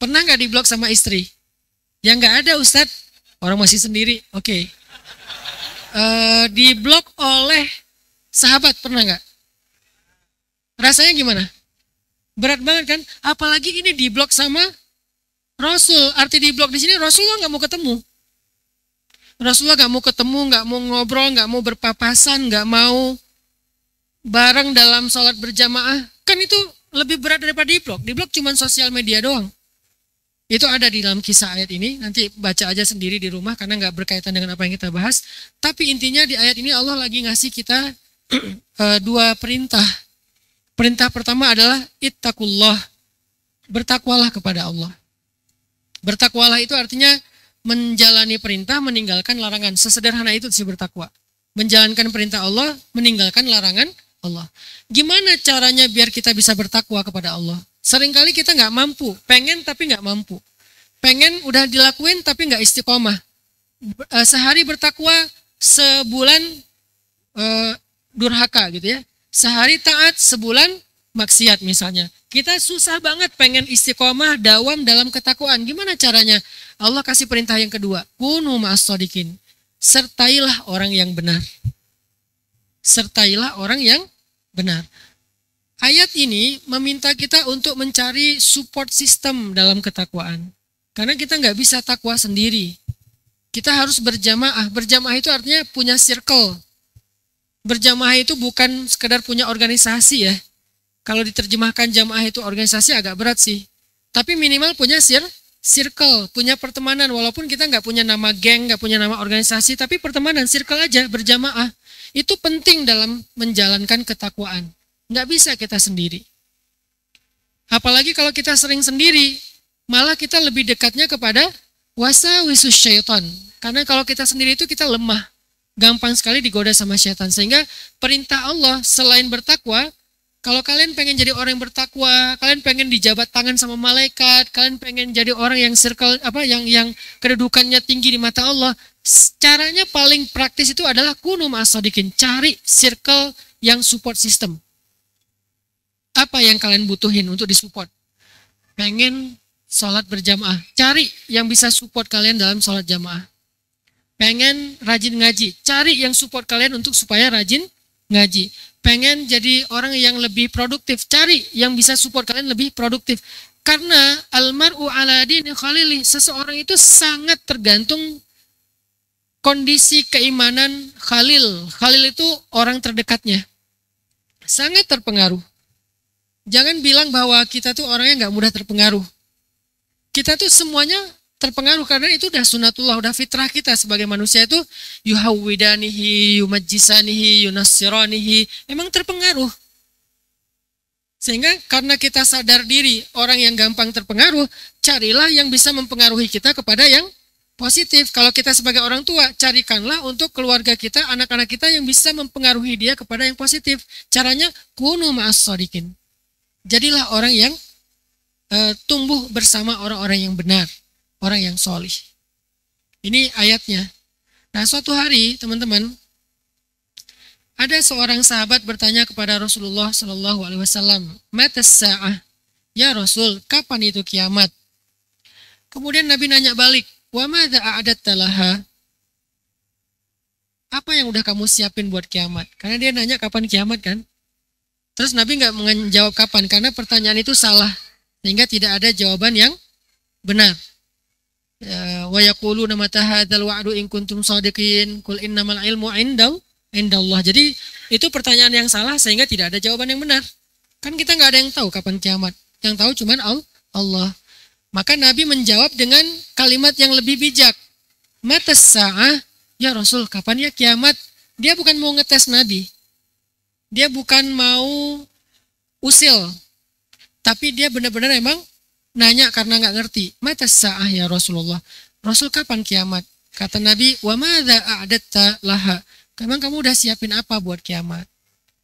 Pernah nggak diblok sama istri? Yang nggak ada Ustadz, orang masih sendiri. Oke. Diblok oleh sahabat pernah nggak? Rasanya gimana? Berat banget kan? Apalagi ini diblok sama Rasul. Arti diblok di sini Rasulullah nggak mau ketemu. Rasulullah nggak mau ketemu, nggak mau ngobrol, nggak mau berpapasan, nggak mau bareng dalam sholat berjamaah. Kan itu lebih berat daripada diblok. Diblok cuma sosial media doang. Itu ada di dalam kisah ayat ini. Nanti baca aja sendiri di rumah karena nggak berkaitan dengan apa yang kita bahas. Tapi intinya di ayat ini Allah lagi ngasih kita 2 perintah. Perintah pertama adalah ittaqullah. Bertakwalah kepada Allah. Bertakwalah itu artinya menjalani perintah, meninggalkan larangan. Sesederhana itu sih bertakwa. Menjalankan perintah Allah, meninggalkan larangan Allah. Gimana caranya biar kita bisa bertakwa kepada Allah? Seringkali kita nggak mampu, pengen tapi nggak mampu. Pengen udah dilakuin tapi nggak istiqomah. Sehari bertakwa, sebulan durhaka gitu ya. Sehari taat, sebulan maksiat misalnya. Kita susah banget pengen istiqomah, dawam dalam ketakwaan. Gimana caranya? Allah kasih perintah yang kedua. Kunu ma'as shadiqin. Sertailah orang yang benar. Sertailah orang yang benar. Ayat ini meminta kita untuk mencari support system dalam ketakwaan. Karena kita nggak bisa takwa sendiri. Kita harus berjamaah. Berjamaah itu artinya punya circle. Berjamaah itu bukan sekedar punya organisasi ya. Kalau diterjemahkan jamaah itu organisasi agak berat sih. Tapi minimal punya circle, punya pertemanan. Walaupun kita nggak punya nama geng, nggak punya nama organisasi, tapi pertemanan, circle aja, berjamaah. Itu penting dalam menjalankan ketakwaan. Nggak bisa kita sendiri. Apalagi kalau kita sering sendiri, malah kita lebih dekatnya kepada wasawisus syaitan. Karena kalau kita sendiri itu kita lemah. Gampang sekali digoda sama syaitan. Sehingga perintah Allah selain bertakwa, kalau kalian pengen jadi orang yang bertakwa, kalian pengen dijabat tangan sama malaikat, kalian pengen jadi orang yang circle yang kedudukannya tinggi di mata Allah, caranya paling praktis itu adalah kunu ma'as-shadiqin, cari circle yang support system. Apa yang kalian butuhin untuk disupport? Pengen sholat berjamaah, cari yang bisa support kalian dalam sholat jamaah. Pengen rajin ngaji, cari yang support kalian untuk supaya rajin ngaji. Pengen jadi orang yang lebih produktif, cari yang bisa support kalian lebih produktif. Karena almar'u ala dini khalili, seseorang itu sangat tergantung kondisi keimanan khalil. Khalil itu orang terdekatnya. Sangat terpengaruh. Jangan bilang bahwa kita tuh orangnya nggak mudah terpengaruh. Kita tuh semuanya terpengaruh karena itu udah sunatullah, udah fitrah kita sebagai manusia itu yuhawwidanihi, yumajjisanihi, yunassiranihi, emang terpengaruh. Sehingga karena kita sadar diri orang yang gampang terpengaruh, carilah yang bisa mempengaruhi kita kepada yang positif. Kalau kita sebagai orang tua, carikanlah untuk keluarga kita, anak-anak kita yang bisa mempengaruhi dia kepada yang positif. Caranya kunu ma'as-shadiqin. Jadilah orang yang tumbuh bersama orang-orang yang benar. Orang yang solih. Ini ayatnya. Nah, suatu hari teman-teman, ada seorang sahabat bertanya kepada Rasulullah Shallallahu Alaihi Wasallam, "Matas sa'ah?" Ya Rasul, kapan itu kiamat? Kemudian Nabi nanya balik, "Wa madza a'adatta laha?" Apa yang udah kamu siapin buat kiamat? Karena dia nanya kapan kiamat kan? Terus Nabi nggak menjawab kapan karena pertanyaan itu salah, sehingga tidak ada jawaban yang benar. Wa yaquluna mata hadzal wa'du in kuntum shadiqin qul innamal ilmu indallah. Jadi itu pertanyaan yang salah sehingga tidak ada jawaban yang benar. Kan kita nggak ada yang tahu kapan kiamat. Yang tahu cuman Allah. Maka Nabi menjawab dengan kalimat yang lebih bijak. Matas sa'ah? Ya Rasul, kapan ya kiamat? Dia bukan mau ngetes Nabi. Dia bukan mau usil. Tapi dia benar-benar emang nanya karena nggak ngerti. Matas sa'ah ya Rasulullah. Rasul, kapan kiamat? Kata Nabi, wa madza a'adatta laha? Memang kamu udah siapin apa buat kiamat?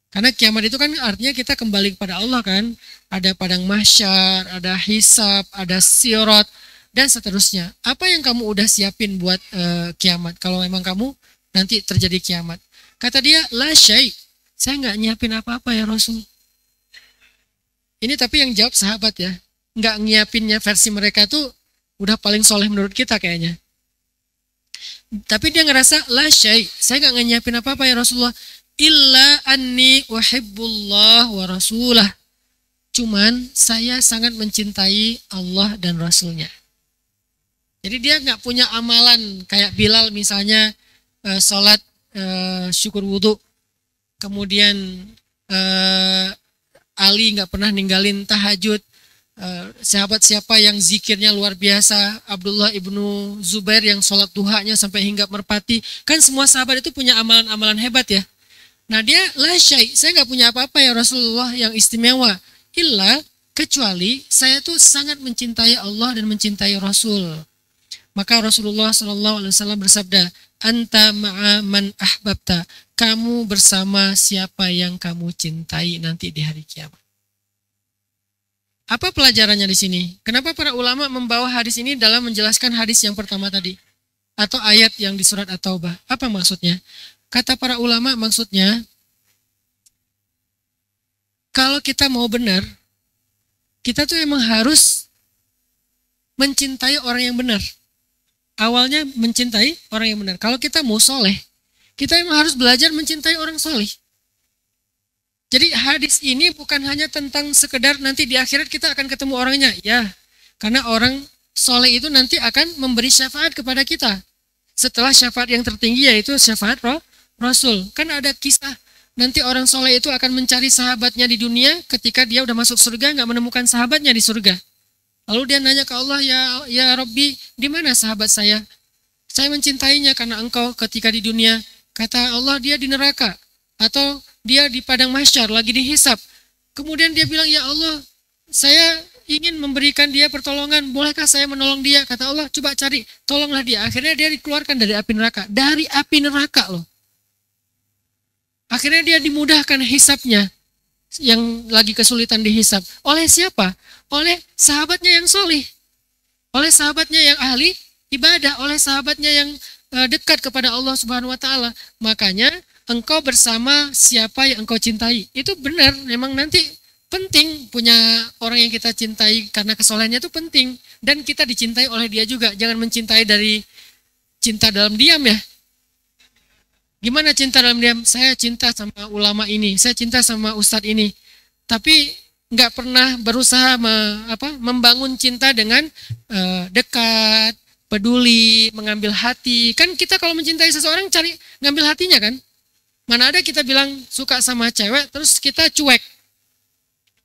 Karena kiamat itu kan artinya kita kembali kepada Allah kan. Ada padang mahsyar, ada hisab, ada sirat, dan seterusnya. Apa yang kamu udah siapin buat kiamat? Kalau memang kamu nanti terjadi kiamat. Kata dia, la syai'. Saya nggak nyiapin apa-apa ya Rasul. Ini tapi yang jawab sahabat ya. Nggak nyiapinnya versi mereka tuh udah paling soleh menurut kita kayaknya. Tapi dia ngerasa la syai', saya nggak nyiapin apa-apa ya Rasulullah, illa anni uhibbullah wa rasulah. Cuman saya sangat mencintai Allah dan Rasulnya. Jadi dia nggak punya amalan kayak Bilal misalnya sholat syukur wudhu, kemudian Ali nggak pernah ninggalin tahajud. Sahabat siapa yang zikirnya luar biasa? Abdullah ibnu Zubair yang sholat duhanya sampai hinggap merpati. Kan semua sahabat itu punya amalan-amalan hebat ya. Nah dia la syai', saya nggak punya apa-apa ya Rasulullah yang istimewa. Illa, kecuali saya tuh sangat mencintai Allah dan mencintai Rasul. Maka Rasulullah SAW bersabda, anta ma'a man ahbabta. Kamu bersama siapa yang kamu cintai nanti di hari kiamat. Apa pelajarannya di sini? Kenapa para ulama membawa hadis ini dalam menjelaskan hadis yang pertama tadi? Atau ayat yang di surat At-Taubah? Apa maksudnya? Kata para ulama maksudnya, kalau kita mau benar, kita tuh emang harus mencintai orang yang benar. Awalnya mencintai orang yang benar. Kalau kita mau soleh, kita emang harus belajar mencintai orang soleh. Jadi hadis ini bukan hanya tentang sekedar nanti di akhirat kita akan ketemu orangnya. Ya, karena orang soleh itu nanti akan memberi syafaat kepada kita. Setelah syafaat yang tertinggi yaitu syafaat Rasul. Kan ada kisah nanti orang soleh itu akan mencari sahabatnya di dunia, ketika dia udah masuk surga nggak menemukan sahabatnya di surga. Lalu dia nanya ke Allah, ya Rabbi, di mana sahabat saya? Saya mencintainya karena engkau ketika di dunia. Kata Allah, dia di neraka. Atau dia di padang mahsyar, lagi dihisap. Kemudian dia bilang, ya Allah, saya ingin memberikan dia pertolongan. Bolehkah saya menolong dia? Kata Allah, coba cari, tolonglah dia. Akhirnya dia dikeluarkan dari api neraka. Dari api neraka loh. Akhirnya dia dimudahkan hisapnya. Yang lagi kesulitan dihisap. Oleh siapa? Oleh sahabatnya yang solih. Oleh sahabatnya yang ahli ibadah. Oleh sahabatnya yang dekat kepada Allah Subhanahu wa Ta'ala. Makanya engkau bersama siapa yang engkau cintai. Itu benar, memang nanti penting punya orang yang kita cintai karena kesolehannya itu penting. Dan kita dicintai oleh dia juga. Jangan mencintai dari cinta dalam diam ya. Gimana cinta dalam diam? Saya cinta sama ulama ini, saya cinta sama ustadz ini. Tapi nggak pernah berusaha membangun cinta dengan dekat, peduli, mengambil hati. Kan kita kalau mencintai seseorang cari ngambil hatinya kan? Mana ada kita bilang suka sama cewek terus kita cuek.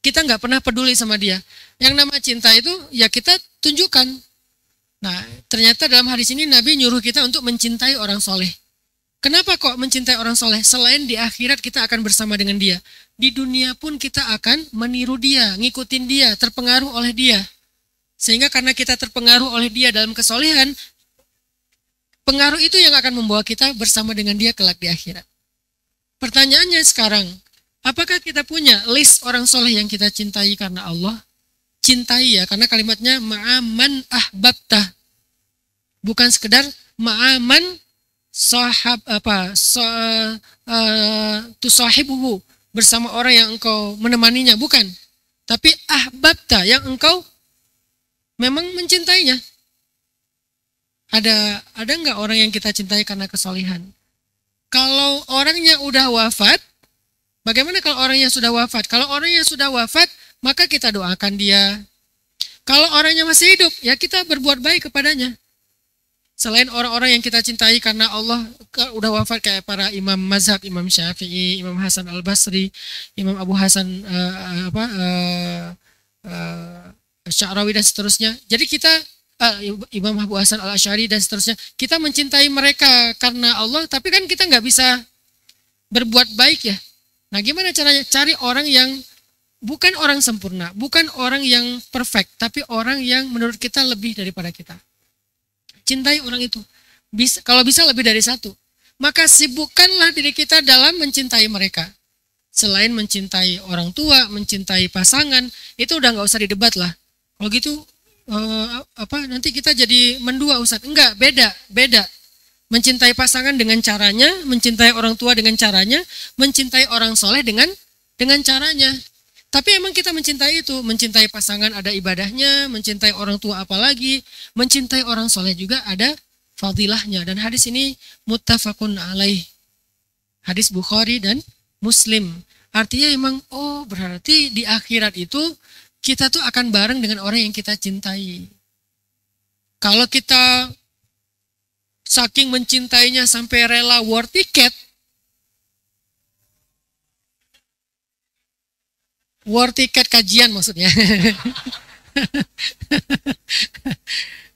Kita nggak pernah peduli sama dia. Yang nama cinta itu ya kita tunjukkan. Nah, ternyata dalam hadis ini Nabi nyuruh kita untuk mencintai orang soleh. Kenapa kok mencintai orang soleh? Selain di akhirat kita akan bersama dengan dia. Di dunia pun kita akan meniru dia, ngikutin dia, terpengaruh oleh dia. Sehingga karena kita terpengaruh oleh dia dalam kesolehan, pengaruh itu yang akan membawa kita bersama dengan dia kelak di akhirat. Pertanyaannya sekarang, apakah kita punya list orang soleh yang kita cintai karena Allah? Cintai ya, karena kalimatnya ma'aman ahbabtah. Bukan sekedar ma'aman tusahibuhu, bersama orang yang engkau menemaninya, bukan. Tapi ahbabta, yang engkau memang mencintainya. Ada enggak orang yang kita cintai karena kesolihan? Kalau orangnya udah wafat, bagaimana kalau orangnya sudah wafat? Kalau orangnya sudah wafat, maka kita doakan dia. Kalau orangnya masih hidup, ya kita berbuat baik kepadanya. Selain orang-orang yang kita cintai karena Allah udah wafat, kayak para imam mazhab, Imam Syafi'i, Imam Hasan Al-Basri, Imam Abu Hasan Sya'rawi dan seterusnya. Jadi kita Imam Abu Hasan Al-Asy'ari dan seterusnya, kita mencintai mereka karena Allah, tapi kan kita nggak bisa berbuat baik ya. Nah, gimana caranya? Cari orang yang bukan orang sempurna, bukan orang yang perfect, tapi orang yang menurut kita lebih daripada kita. Cintai orang itu. Kalau bisa lebih dari satu. Maka sibukkanlah diri kita dalam mencintai mereka. Selain mencintai orang tua, mencintai pasangan, itu udah nggak usah didebat lah. Kalau gitu, nanti kita jadi mendua Ustaz. Enggak, beda. Mencintai pasangan dengan caranya, mencintai orang tua dengan caranya, mencintai orang soleh dengan caranya. Tapi emang kita mencintai itu, mencintai pasangan ada ibadahnya, mencintai orang tua apalagi, mencintai orang soleh juga ada fadilahnya. Dan hadis ini muttafaqun alaih. Hadis Bukhari dan Muslim. Artinya emang, berarti di akhirat itu kita tuh akan bareng dengan orang yang kita cintai. Kalau kita saking mencintainya sampai rela war tiket, war tiket kajian maksudnya.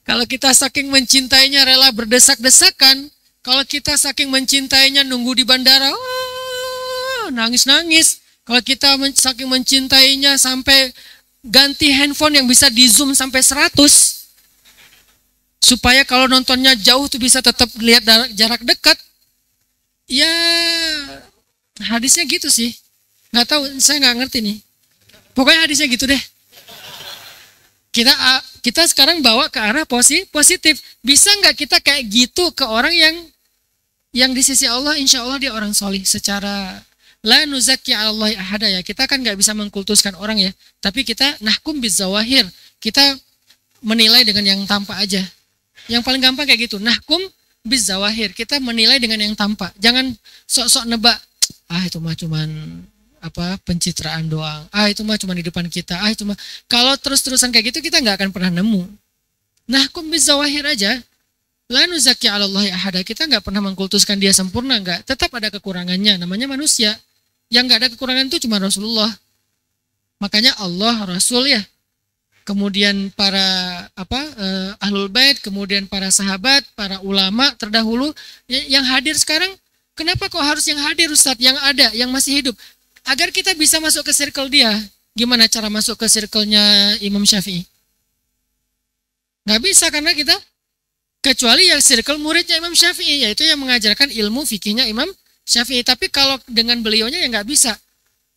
Kalau kita saking mencintainya rela berdesak-desakan, kalau kita saking mencintainya nunggu di bandara, nangis-nangis. Kalau kita saking mencintainya sampai ganti handphone yang bisa di zoom sampai 100, supaya kalau nontonnya jauh tuh bisa tetap lihat jarak dekat. Ya hadisnya gitu sih. Nggak tahu, saya nggak ngerti nih. Pokoknya hadisnya gitu deh. Kita sekarang bawa ke arah positif. Bisa nggak kita kayak gitu ke orang yang di sisi Allah, insya Allah dia orang solih. Secara la nuzakki alallahi ahada ya. Kita kan nggak bisa mengkultuskan orang ya. Tapi kita nahkum bizawahir. Kita menilai dengan yang tampak aja. Yang paling gampang kayak gitu. Nahkum bizawahir. Kita menilai dengan yang tampak. Jangan sok-sok nebak. Itu mah cuman pencitraan doang. Itu mah cuma di depan kita. Itu mah, kalau terus-terusan kayak gitu kita nggak akan pernah nemu. Nah, kum bizawahir aja. La nuzakki 'alallahi ahada. Kita nggak pernah mengkultuskan dia sempurna, nggak. Tetap ada kekurangannya. Namanya manusia. Yang nggak ada kekurangan itu cuma Rasulullah. Makanya Allah, Rasul ya. Kemudian para ahlul bait, kemudian para sahabat, para ulama terdahulu yang hadir sekarang. Kenapa kok harus yang hadir Ustadz? Yang ada, yang masih hidup. Agar kita bisa masuk ke circle dia. Gimana cara masuk ke circle-nya Imam Syafi'i? Nggak bisa karena kita kecuali yang circle muridnya Imam Syafi'i, yaitu yang mengajarkan ilmu fikihnya Imam Syafi'i. Tapi kalau dengan beliaunya ya nggak bisa.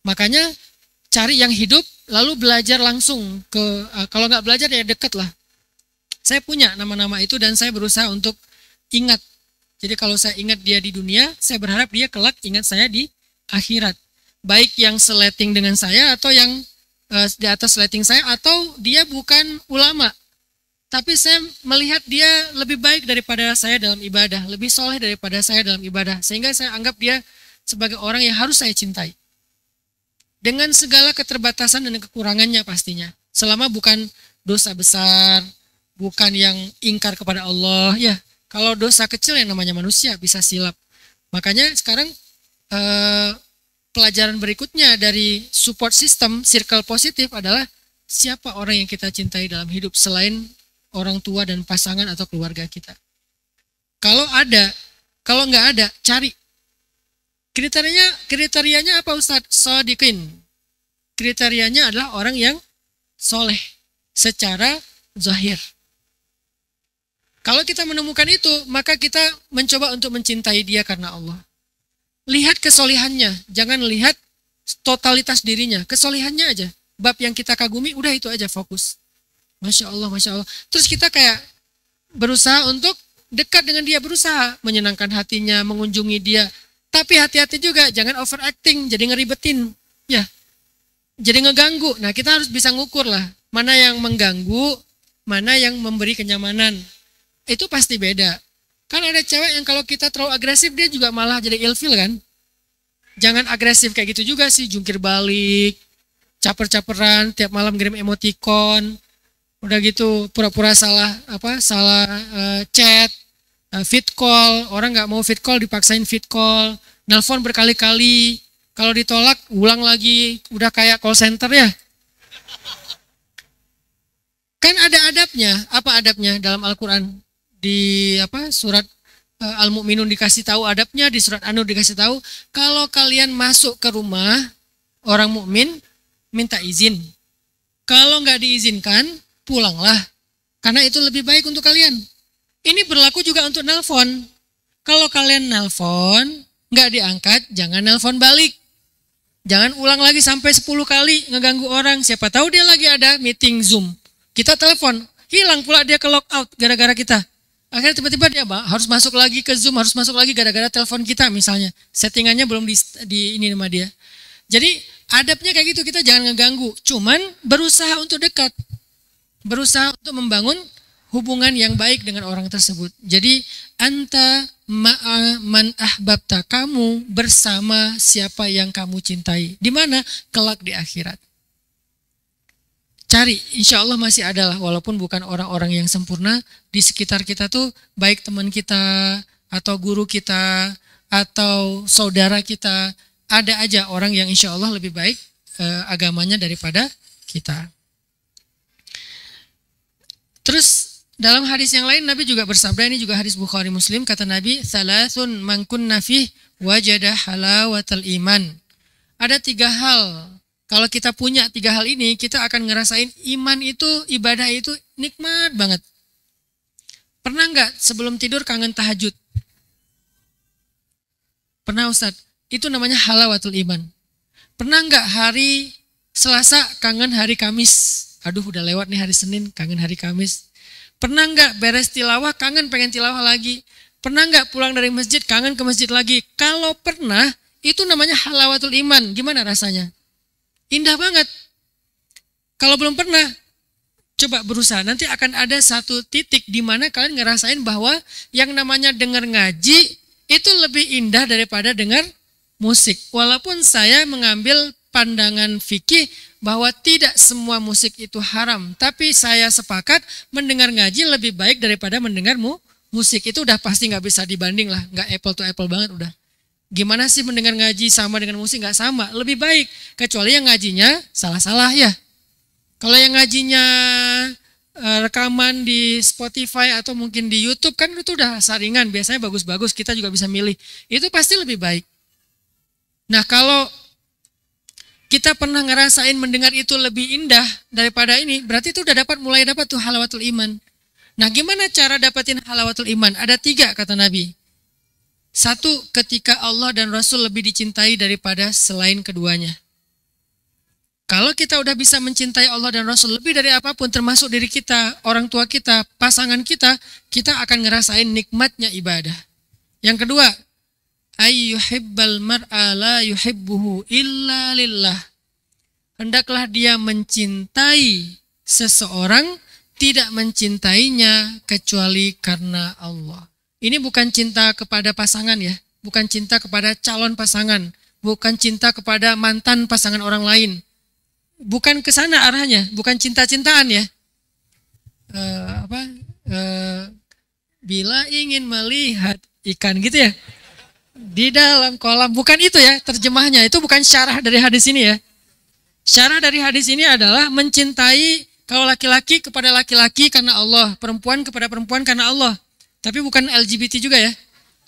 Makanya cari yang hidup, lalu belajar langsung kalau nggak belajar ya deket lah. Saya punya nama-nama itu dan saya berusaha untuk ingat. Jadi kalau saya ingat dia di dunia, saya berharap dia kelak ingat saya di akhirat. Baik yang seleting dengan saya atau yang di atas seleting saya, atau dia bukan ulama. Tapi saya melihat dia lebih baik daripada saya dalam ibadah, lebih soleh daripada saya dalam ibadah. Sehingga saya anggap dia sebagai orang yang harus saya cintai. Dengan segala keterbatasan dan kekurangannya pastinya. Selama bukan dosa besar, bukan yang ingkar kepada Allah. Ya, kalau dosa kecil yang namanya manusia bisa silap. Makanya sekarang pelajaran berikutnya dari support system, circle positif adalah siapa orang yang kita cintai dalam hidup selain orang tua dan pasangan atau keluarga kita. Kalau ada, kalau nggak ada, cari. Kriterianya apa Ustadz? Shodiqin. Kriterianya adalah orang yang soleh secara zahir. Kalau kita menemukan itu, maka kita mencoba untuk mencintai dia karena Allah. Lihat kesolihannya, jangan lihat totalitas dirinya, kesolihannya aja. Bab yang kita kagumi, udah itu aja fokus. Masya Allah, Masya Allah. Terus kita kayak berusaha untuk dekat dengan dia, berusaha menyenangkan hatinya, mengunjungi dia. Tapi hati-hati juga, jangan overacting, jadi ngeribetin. Ya, jadi ngeganggu. Nah, kita harus bisa ngukur lah. Mana yang mengganggu, mana yang memberi kenyamanan. Itu pasti beda. Kan ada cewek yang kalau kita terlalu agresif, dia juga malah jadi ilfil kan. Jangan agresif kayak gitu juga sih, jungkir balik, caper-caperan, tiap malam ngirim emoticon. Udah gitu, pura-pura salah chat. Fit call, orang nggak mau fit call dipaksain fit call, nelpon berkali-kali, kalau ditolak ulang lagi, udah kayak call center ya. Kan ada adabnya, apa adabnya dalam Al-Quran? Di surat Al-Mu'minun dikasih tahu adabnya, di surat An-Nur dikasih tahu, kalau kalian masuk ke rumah orang mukmin minta izin. Kalau nggak diizinkan, pulanglah, karena itu lebih baik untuk kalian. Ini berlaku juga untuk nelpon. Kalau kalian nelpon, nggak diangkat, jangan nelpon balik. Jangan ulang lagi sampai 10 kali ngeganggu orang. Siapa tahu dia lagi ada meeting Zoom. Kita telepon, hilang pula dia ke logout gara-gara kita. Akhirnya tiba-tiba dia harus masuk lagi ke Zoom, harus masuk lagi gara-gara telepon kita misalnya. Settingannya belum di ini sama dia. Jadi adabnya kayak gitu, kita jangan ngeganggu. Cuman berusaha untuk dekat. Berusaha untuk membangun hubungan yang baik dengan orang tersebut. Jadi anta ma'a man ahbabta, kamu bersama siapa yang kamu cintai. Di mana? Kelak di akhirat. Cari, insya Allah masih ada lah, walaupun bukan orang-orang yang sempurna. Di sekitar kita tuh baik teman kita, atau guru kita, atau saudara kita, ada aja orang yang insya Allah lebih baik agamanya daripada kita. Terus dalam hadis yang lain Nabi juga bersabda, ini juga hadis Bukhari Muslim, kata Nabi, "Salasun man kunna fih wajada halawatal iman." Ada 3 hal, kalau kita punya 3 hal ini, kita akan ngerasain iman itu, ibadah itu nikmat banget. Pernah nggak sebelum tidur kangen tahajud? Pernah Ustadz? Itu namanya halawatul iman. Pernah nggak hari Selasa kangen hari Kamis? Aduh udah lewat nih hari Senin, kangen hari Kamis. Pernah nggak beres tilawah, kangen pengen tilawah lagi? Pernah nggak pulang dari masjid, kangen ke masjid lagi? Kalau pernah, itu namanya halawatul iman. Gimana rasanya? Indah banget. Kalau belum pernah, coba berusaha. Nanti akan ada satu titik di mana kalian ngerasain bahwa yang namanya dengar ngaji itu lebih indah daripada dengar musik. Walaupun saya mengambil pandangan fikih bahwa tidak semua musik itu haram, tapi saya sepakat mendengar ngaji lebih baik daripada mendengar musik. Itu udah pasti nggak bisa dibanding lah, nggak apple to apple banget udah. Gimana sih mendengar ngaji sama dengan musik? Nggak sama, lebih baik. Kecuali yang ngajinya salah-salah ya. Kalau yang ngajinya rekaman di Spotify atau mungkin di YouTube kan itu udah saringan, biasanya bagus-bagus, kita juga bisa milih. Itu pasti lebih baik. Nah kalau kita pernah ngerasain mendengar itu lebih indah daripada ini, berarti itu udah mulai dapat tuh halawatul iman. Nah gimana cara dapetin halawatul iman? Ada 3 kata Nabi. 1, ketika Allah dan Rasul lebih dicintai daripada selain keduanya. Kalau kita udah bisa mencintai Allah dan Rasul lebih dari apapun, termasuk diri kita, orang tua kita, pasangan kita, kita akan ngerasain nikmatnya ibadah. Yang kedua, ayyuhibbal mar'a la yuhibbuhu illa lillah. Hendaklah dia mencintai seseorang, tidak mencintainya kecuali karena Allah. Ini bukan cinta kepada pasangan ya, bukan cinta kepada calon pasangan, bukan cinta kepada mantan pasangan orang lain. Bukan ke sana arahnya, bukan cinta-cintaan ya. Bila ingin melihat ikan gitu ya, di dalam kolam, bukan itu ya terjemahnya, itu bukan syarah dari hadis ini ya. Syarah dari hadis ini adalah mencintai kalau laki-laki kepada laki-laki karena Allah, perempuan kepada perempuan karena Allah. Tapi bukan LGBT juga ya.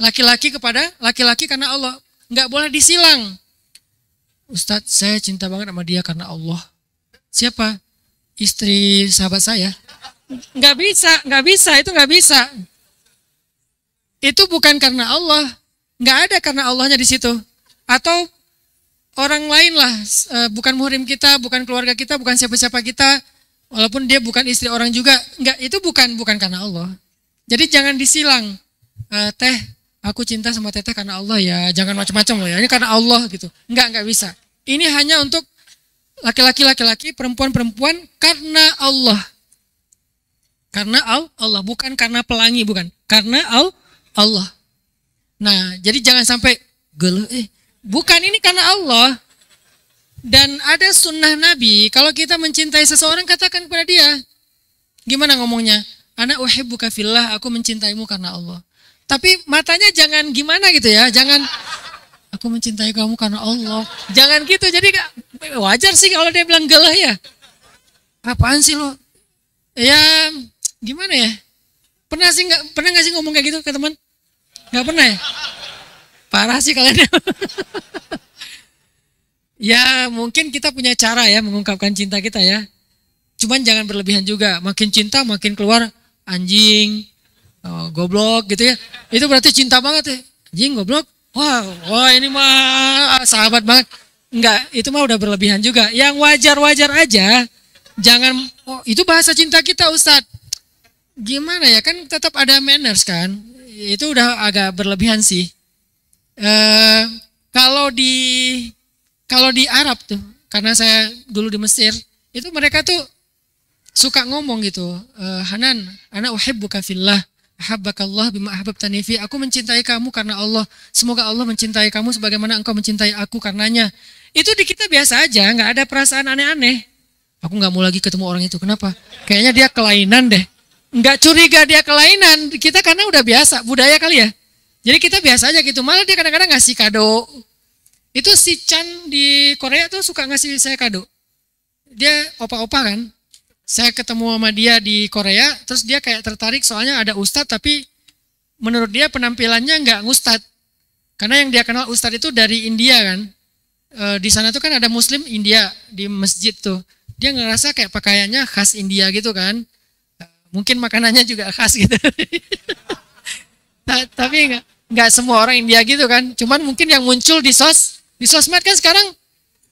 Laki-laki kepada laki-laki karena Allah. Nggak boleh disilang. Ustadz, saya cinta banget sama dia karena Allah. Siapa? Istri sahabat saya. Nggak bisa, itu nggak bisa. Itu bukan karena Allah. Nggak ada karena Allahnya di situ. Atau orang lain lah, bukan muhrim kita, bukan keluarga kita, bukan siapa-siapa kita. Walaupun dia bukan istri orang juga. Nggak, itu bukan karena Allah. Jadi jangan disilang. Teh, aku cinta sama teteh karena Allah ya, jangan macam-macam loh ya, ini karena Allah gitu. Enggak bisa. Ini hanya untuk laki-laki, perempuan karena Allah. Karena Allah, bukan karena pelangi, bukan. Karena Allah. Nah, jadi jangan sampai bukan, ini karena Allah. Dan ada sunnah Nabi, kalau kita mencintai seseorang katakan kepada dia. Gimana ngomongnya? Ana uhibbuka fillah, aku mencintaimu karena Allah. Tapi matanya jangan gimana gitu ya, jangan aku mencintai kamu karena Allah. Jangan gitu, jadi wajar sih kalau dia bilang gelah ya. Apaan sih lo? Ya gimana ya? Pernah nggak sih ngomong kayak gitu ke teman? Nggak pernah ya? Parah sih kalian. Ya mungkin kita punya cara ya mengungkapkan cinta kita ya. Cuman jangan berlebihan juga. Makin cinta makin keluar anjing. Goblok gitu ya. Itu berarti cinta banget ya. Anjing goblok. Wah ini mah sahabat banget. Enggak, itu mah udah berlebihan juga. Yang wajar-wajar aja. Jangan, itu bahasa cinta kita Ustadz. Gimana ya, kan tetap ada manners kan. Itu udah agak berlebihan sih. Kalau di Arab tuh, karena saya dulu di Mesir, itu mereka tuh suka ngomong gitu. Hanan, ana uhibbuka fillah. Ahabbakallah bima ahbabtani fi. Aku mencintai kamu karena Allah. Semoga Allah mencintai kamu sebagaimana engkau mencintai aku karenanya. Itu di kita biasa aja, nggak ada perasaan aneh-aneh. Aku nggak mau lagi ketemu orang itu. Kenapa? Kayaknya dia kelainan deh. Nggak curiga dia kelainan. Kita karena udah biasa, budaya kali ya. Jadi kita biasa aja gitu. Malah dia kadang-kadang ngasih kado. Itu si Chan di Korea tuh suka ngasih saya kado. Dia opa-opa kan. Saya ketemu sama dia di Korea, terus dia kayak tertarik soalnya ada ustadz, tapi menurut dia penampilannya nggak ustadz. Karena yang dia kenal ustadz itu dari India kan. Di sana tuh kan ada Muslim India di masjid tuh. Dia ngerasa kayak pakaiannya khas India gitu kan. Mungkin makanannya juga khas gitu. Tapi nggak semua orang India gitu kan. Cuman mungkin yang muncul di sosmed kan sekarang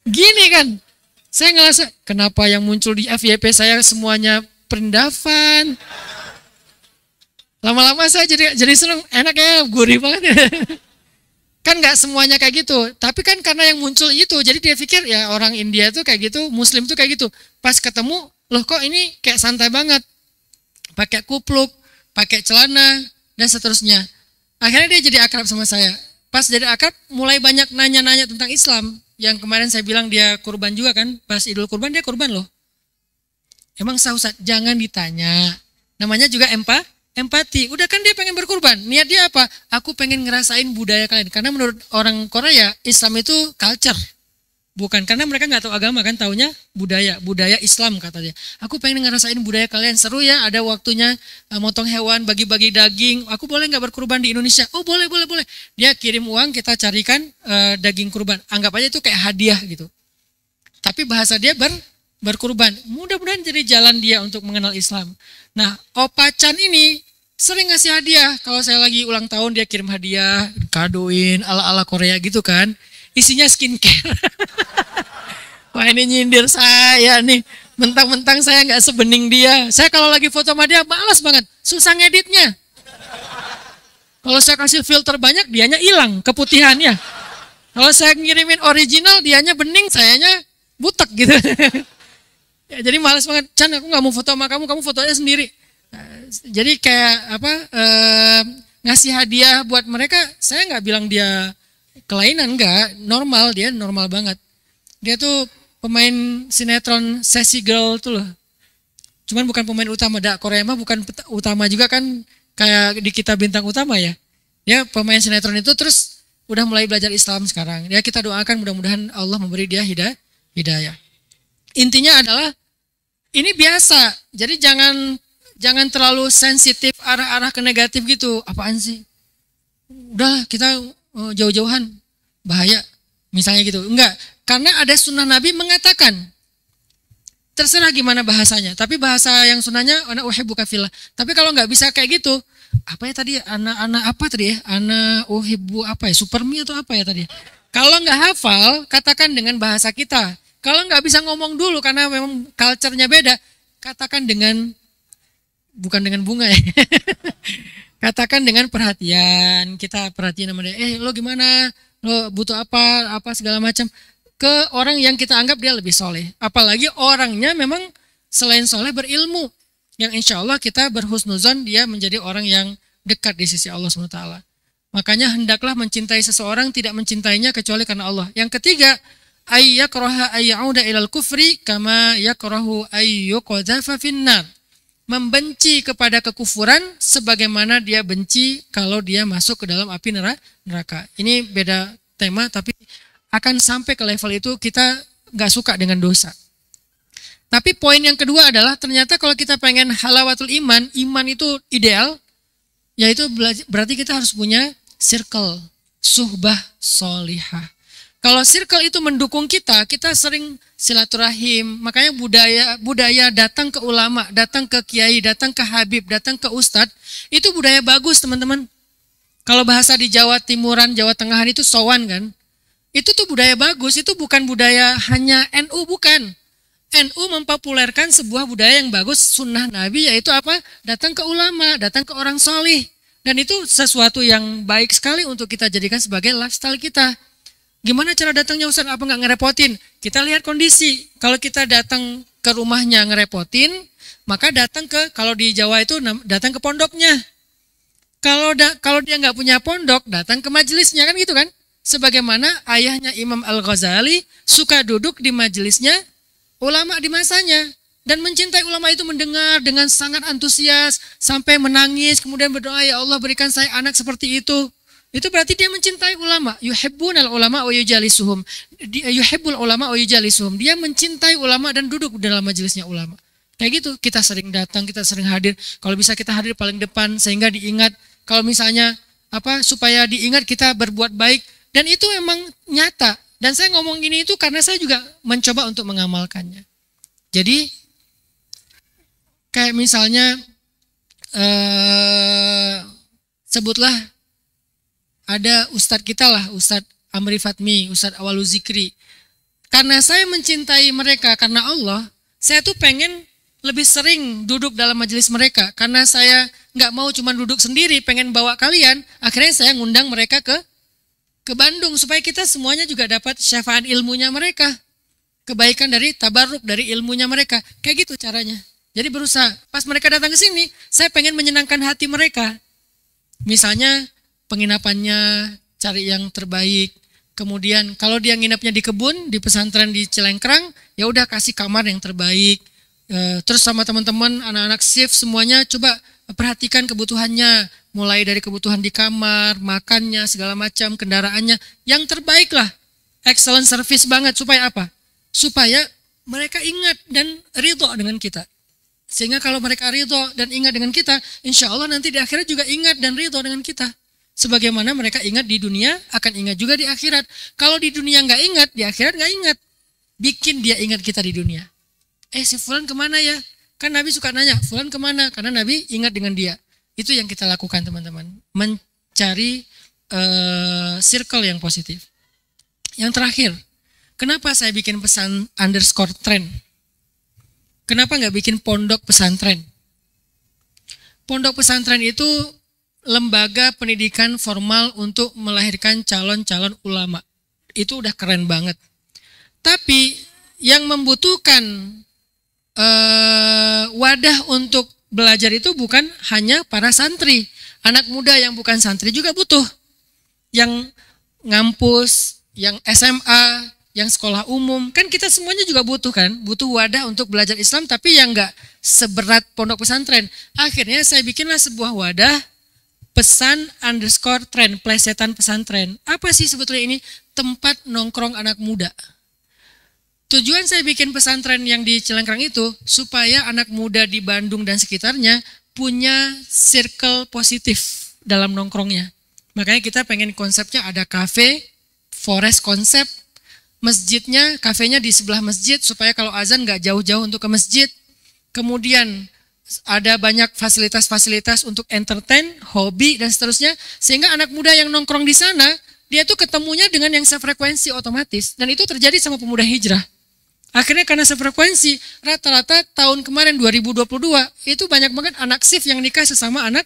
gini kan. Saya ngerasa, kenapa yang muncul di FYP saya semuanya perindavan. Lama-lama saya jadi seneng, enak ya, gurih banget. Kan gak semuanya kayak gitu. Tapi kan karena yang muncul itu, jadi dia pikir ya orang India tuh kayak gitu, Muslim tuh kayak gitu. Pas ketemu, loh kok ini kayak santai banget. Pakai kupluk, pakai celana, dan seterusnya. Akhirnya dia jadi akrab sama saya. Pas jadi akrab, mulai banyak nanya-nanya tentang Islam. Yang kemarin saya bilang dia kurban juga kan, pas Idul Kurban dia kurban loh. Emang sah Ustaz? Jangan ditanya. Namanya juga empati. Udah kan dia pengen berkurban. Niat dia apa? Aku pengen ngerasain budaya kalian. Karena menurut orang Korea, Islam itu culture. Bukan, karena mereka nggak tahu agama kan, taunya budaya Islam kata dia. Aku pengen ngerasain budaya kalian, seru ya, ada waktunya motong hewan, bagi-bagi daging. Aku boleh nggak berkurban di Indonesia? Oh boleh. Dia kirim uang, kita carikan daging kurban. Anggap aja itu kayak hadiah gitu. Tapi bahasa dia berkurban. Mudah-mudahan jadi jalan dia untuk mengenal Islam. Nah, Opa Chan ini sering ngasih hadiah. Kalau saya lagi ulang tahun, dia kirim hadiah, kadoin ala-ala Korea gitu kan. Isinya skincare. Wah ini nyindir saya nih. Mentang-mentang saya nggak sebening dia. Saya kalau lagi foto sama dia malas banget. Susah ngeditnya. Kalau saya kasih filter banyak, dianya hilang keputihannya. Kalau saya ngirimin original, dianya bening, sayanya butek gitu. Ya, jadi malas banget. Chan, aku nggak mau foto sama kamu foto aja sendiri. Jadi kayak ngasih hadiah buat mereka. Saya nggak bilang dia kelainan, enggak, normal, dia normal banget. Dia tuh pemain sinetron Sassy Girl tuh loh. Cuman bukan pemain utama, Korea mah bukan utama juga kan, kayak di Kita Bintang Utama ya. Dia pemain sinetron itu terus udah mulai belajar Islam sekarang. Ya kita doakan mudah-mudahan Allah memberi dia hidayah. Intinya adalah ini biasa. Jadi jangan terlalu sensitif arah-arah ke negatif gitu. Apaan sih? Udah kita jauh-jauhan, bahaya misalnya gitu. Enggak, karena ada sunnah Nabi mengatakan, terserah gimana bahasanya, tapi bahasa yang sunnahnya ana uhibbuka fillah. Tapi kalau nggak bisa kayak gitu, apa ya tadi, anak apa tadi ya, ana uhibbu apa ya, supermi atau apa ya tadi. Kalau nggak hafal, katakan dengan bahasa kita. Kalau nggak bisa ngomong dulu karena memang culture-nya beda, katakan dengan, bukan dengan bunga ya. Katakan dengan perhatian, kita perhatiin sama dia, lo gimana, lo butuh apa segala macam. Ke orang yang kita anggap dia lebih soleh. Apalagi orangnya memang selain soleh berilmu. Yang insya Allah kita berhusnuzon dia menjadi orang yang dekat di sisi Allah SWT. Makanya hendaklah mencintai seseorang, tidak mencintainya kecuali karena Allah. Yang ketiga, ayyakraha ayyauda ilal kufri kama yakrahu ayyuqadhafa finnar. Membenci kepada kekufuran sebagaimana dia benci kalau dia masuk ke dalam api neraka. Ini beda tema tapi akan sampai ke level itu kita nggak suka dengan dosa. Tapi poin yang kedua adalah ternyata kalau kita pengen halawatul iman, iman itu ideal, yaitu berarti kita harus punya circle, suhbah solihah. Kalau circle itu mendukung kita sering silaturahim. Makanya budaya datang ke ulama, datang ke kiai, datang ke habib, datang ke ustadz, itu budaya bagus teman-teman. Kalau bahasa di Jawa Timuran, Jawa Tengahan itu sowan kan. Itu tuh budaya bagus, itu bukan budaya hanya NU, bukan. NU mempopulerkan sebuah budaya yang bagus, sunnah Nabi, yaitu apa? Datang ke ulama, datang ke orang solih. Dan itu sesuatu yang baik sekali untuk kita jadikan sebagai lifestyle kita. Gimana cara datangnya Ustaz? Apa nggak ngerepotin? Kita lihat kondisi. Kalau kita datang ke rumahnya ngerepotin, maka datang ke, kalau di Jawa itu datang ke pondoknya. Kalau dia nggak punya pondok, datang ke majelisnya kan gitu kan? Sebagaimana ayahnya Imam Al-Ghazali suka duduk di majelisnya ulama di masanya dan mencintai ulama itu, mendengar dengan sangat antusias sampai menangis, kemudian berdoa, ya Allah berikan saya anak seperti itu. Itu berarti dia mencintai ulama. Yuhibbunal ulama wa yujalisuhum. Yuhibbul ulama wa yujalisuhum. Dia mencintai ulama dan duduk dalam majelisnya ulama. Kayak gitu, kita sering datang, kita sering hadir. Kalau bisa kita hadir paling depan sehingga diingat. Kalau misalnya supaya diingat kita berbuat baik, dan itu emang nyata. Dan saya ngomong ini itu karena saya juga mencoba untuk mengamalkannya. Jadi kayak misalnya sebutlah ada ustadz kita lah, Ustadz Amri Fatmi, Ustadz Awalu Zikri. Karena saya mencintai mereka karena Allah, saya tuh pengen lebih sering duduk dalam majelis mereka. Karena saya nggak mau cuma duduk sendiri, pengen bawa kalian. Akhirnya saya ngundang mereka ke Bandung supaya kita semuanya juga dapat syafaat ilmunya mereka. Kebaikan dari tabarruk dari ilmunya mereka. Kayak gitu caranya. Jadi berusaha, pas mereka datang ke sini, saya pengen menyenangkan hati mereka. Misalnya penginapannya cari yang terbaik. Kemudian kalau dia nginapnya di kebun, di pesantren di Cilengkrang, ya udah kasih kamar yang terbaik. Terus sama teman-teman anak-anak shift semuanya coba perhatikan kebutuhannya, mulai dari kebutuhan di kamar, makannya, segala macam, kendaraannya, yang terbaik lah, excellent service banget, supaya apa? Supaya mereka ingat dan ridho dengan kita. Sehingga kalau mereka ridho dan ingat dengan kita, insya Allah nanti di akhirat juga ingat dan ridho dengan kita. Sebagaimana mereka ingat di dunia, akan ingat juga di akhirat. Kalau di dunia nggak ingat, di akhirat nggak ingat. Bikin dia ingat kita di dunia. Si Fulan kemana ya? Kan Nabi suka nanya, Fulan kemana? Karena Nabi ingat dengan dia. Itu yang kita lakukan teman-teman. Mencari circle yang positif. Yang terakhir, kenapa saya bikin pesan underscore trend? Kenapa nggak bikin pondok pesantren? Pondok pesantren itu lembaga pendidikan formal untuk melahirkan calon-calon ulama. Itu udah keren banget. Tapi yang membutuhkan wadah untuk belajar itu bukan hanya para santri. Anak muda yang bukan santri juga butuh. Yang ngampus, yang SMA, yang sekolah umum. Kan kita semuanya juga butuh kan. Butuh wadah untuk belajar Islam tapi yang enggak seberat pondok pesantren. Akhirnya saya bikinlah sebuah wadah pesan underscore trend, plesetan pesantren. Apa sih sebetulnya ini? Tempat nongkrong anak muda. Tujuan saya bikin pesantren yang di Cilengkrang itu, supaya anak muda di Bandung dan sekitarnya punya circle positif dalam nongkrongnya. Makanya kita pengen konsepnya ada kafe, forest konsep, masjidnya, kafenya di sebelah masjid, supaya kalau azan gak jauh-jauh untuk ke masjid. Kemudian ada banyak fasilitas-fasilitas untuk entertain, hobi, dan seterusnya. Sehingga anak muda yang nongkrong di sana, dia tuh ketemunya dengan yang sefrekuensi otomatis. Dan itu terjadi sama pemuda hijrah. Akhirnya karena sefrekuensi, rata-rata tahun kemarin 2022, itu banyak banget anak SIF yang nikah sesama anak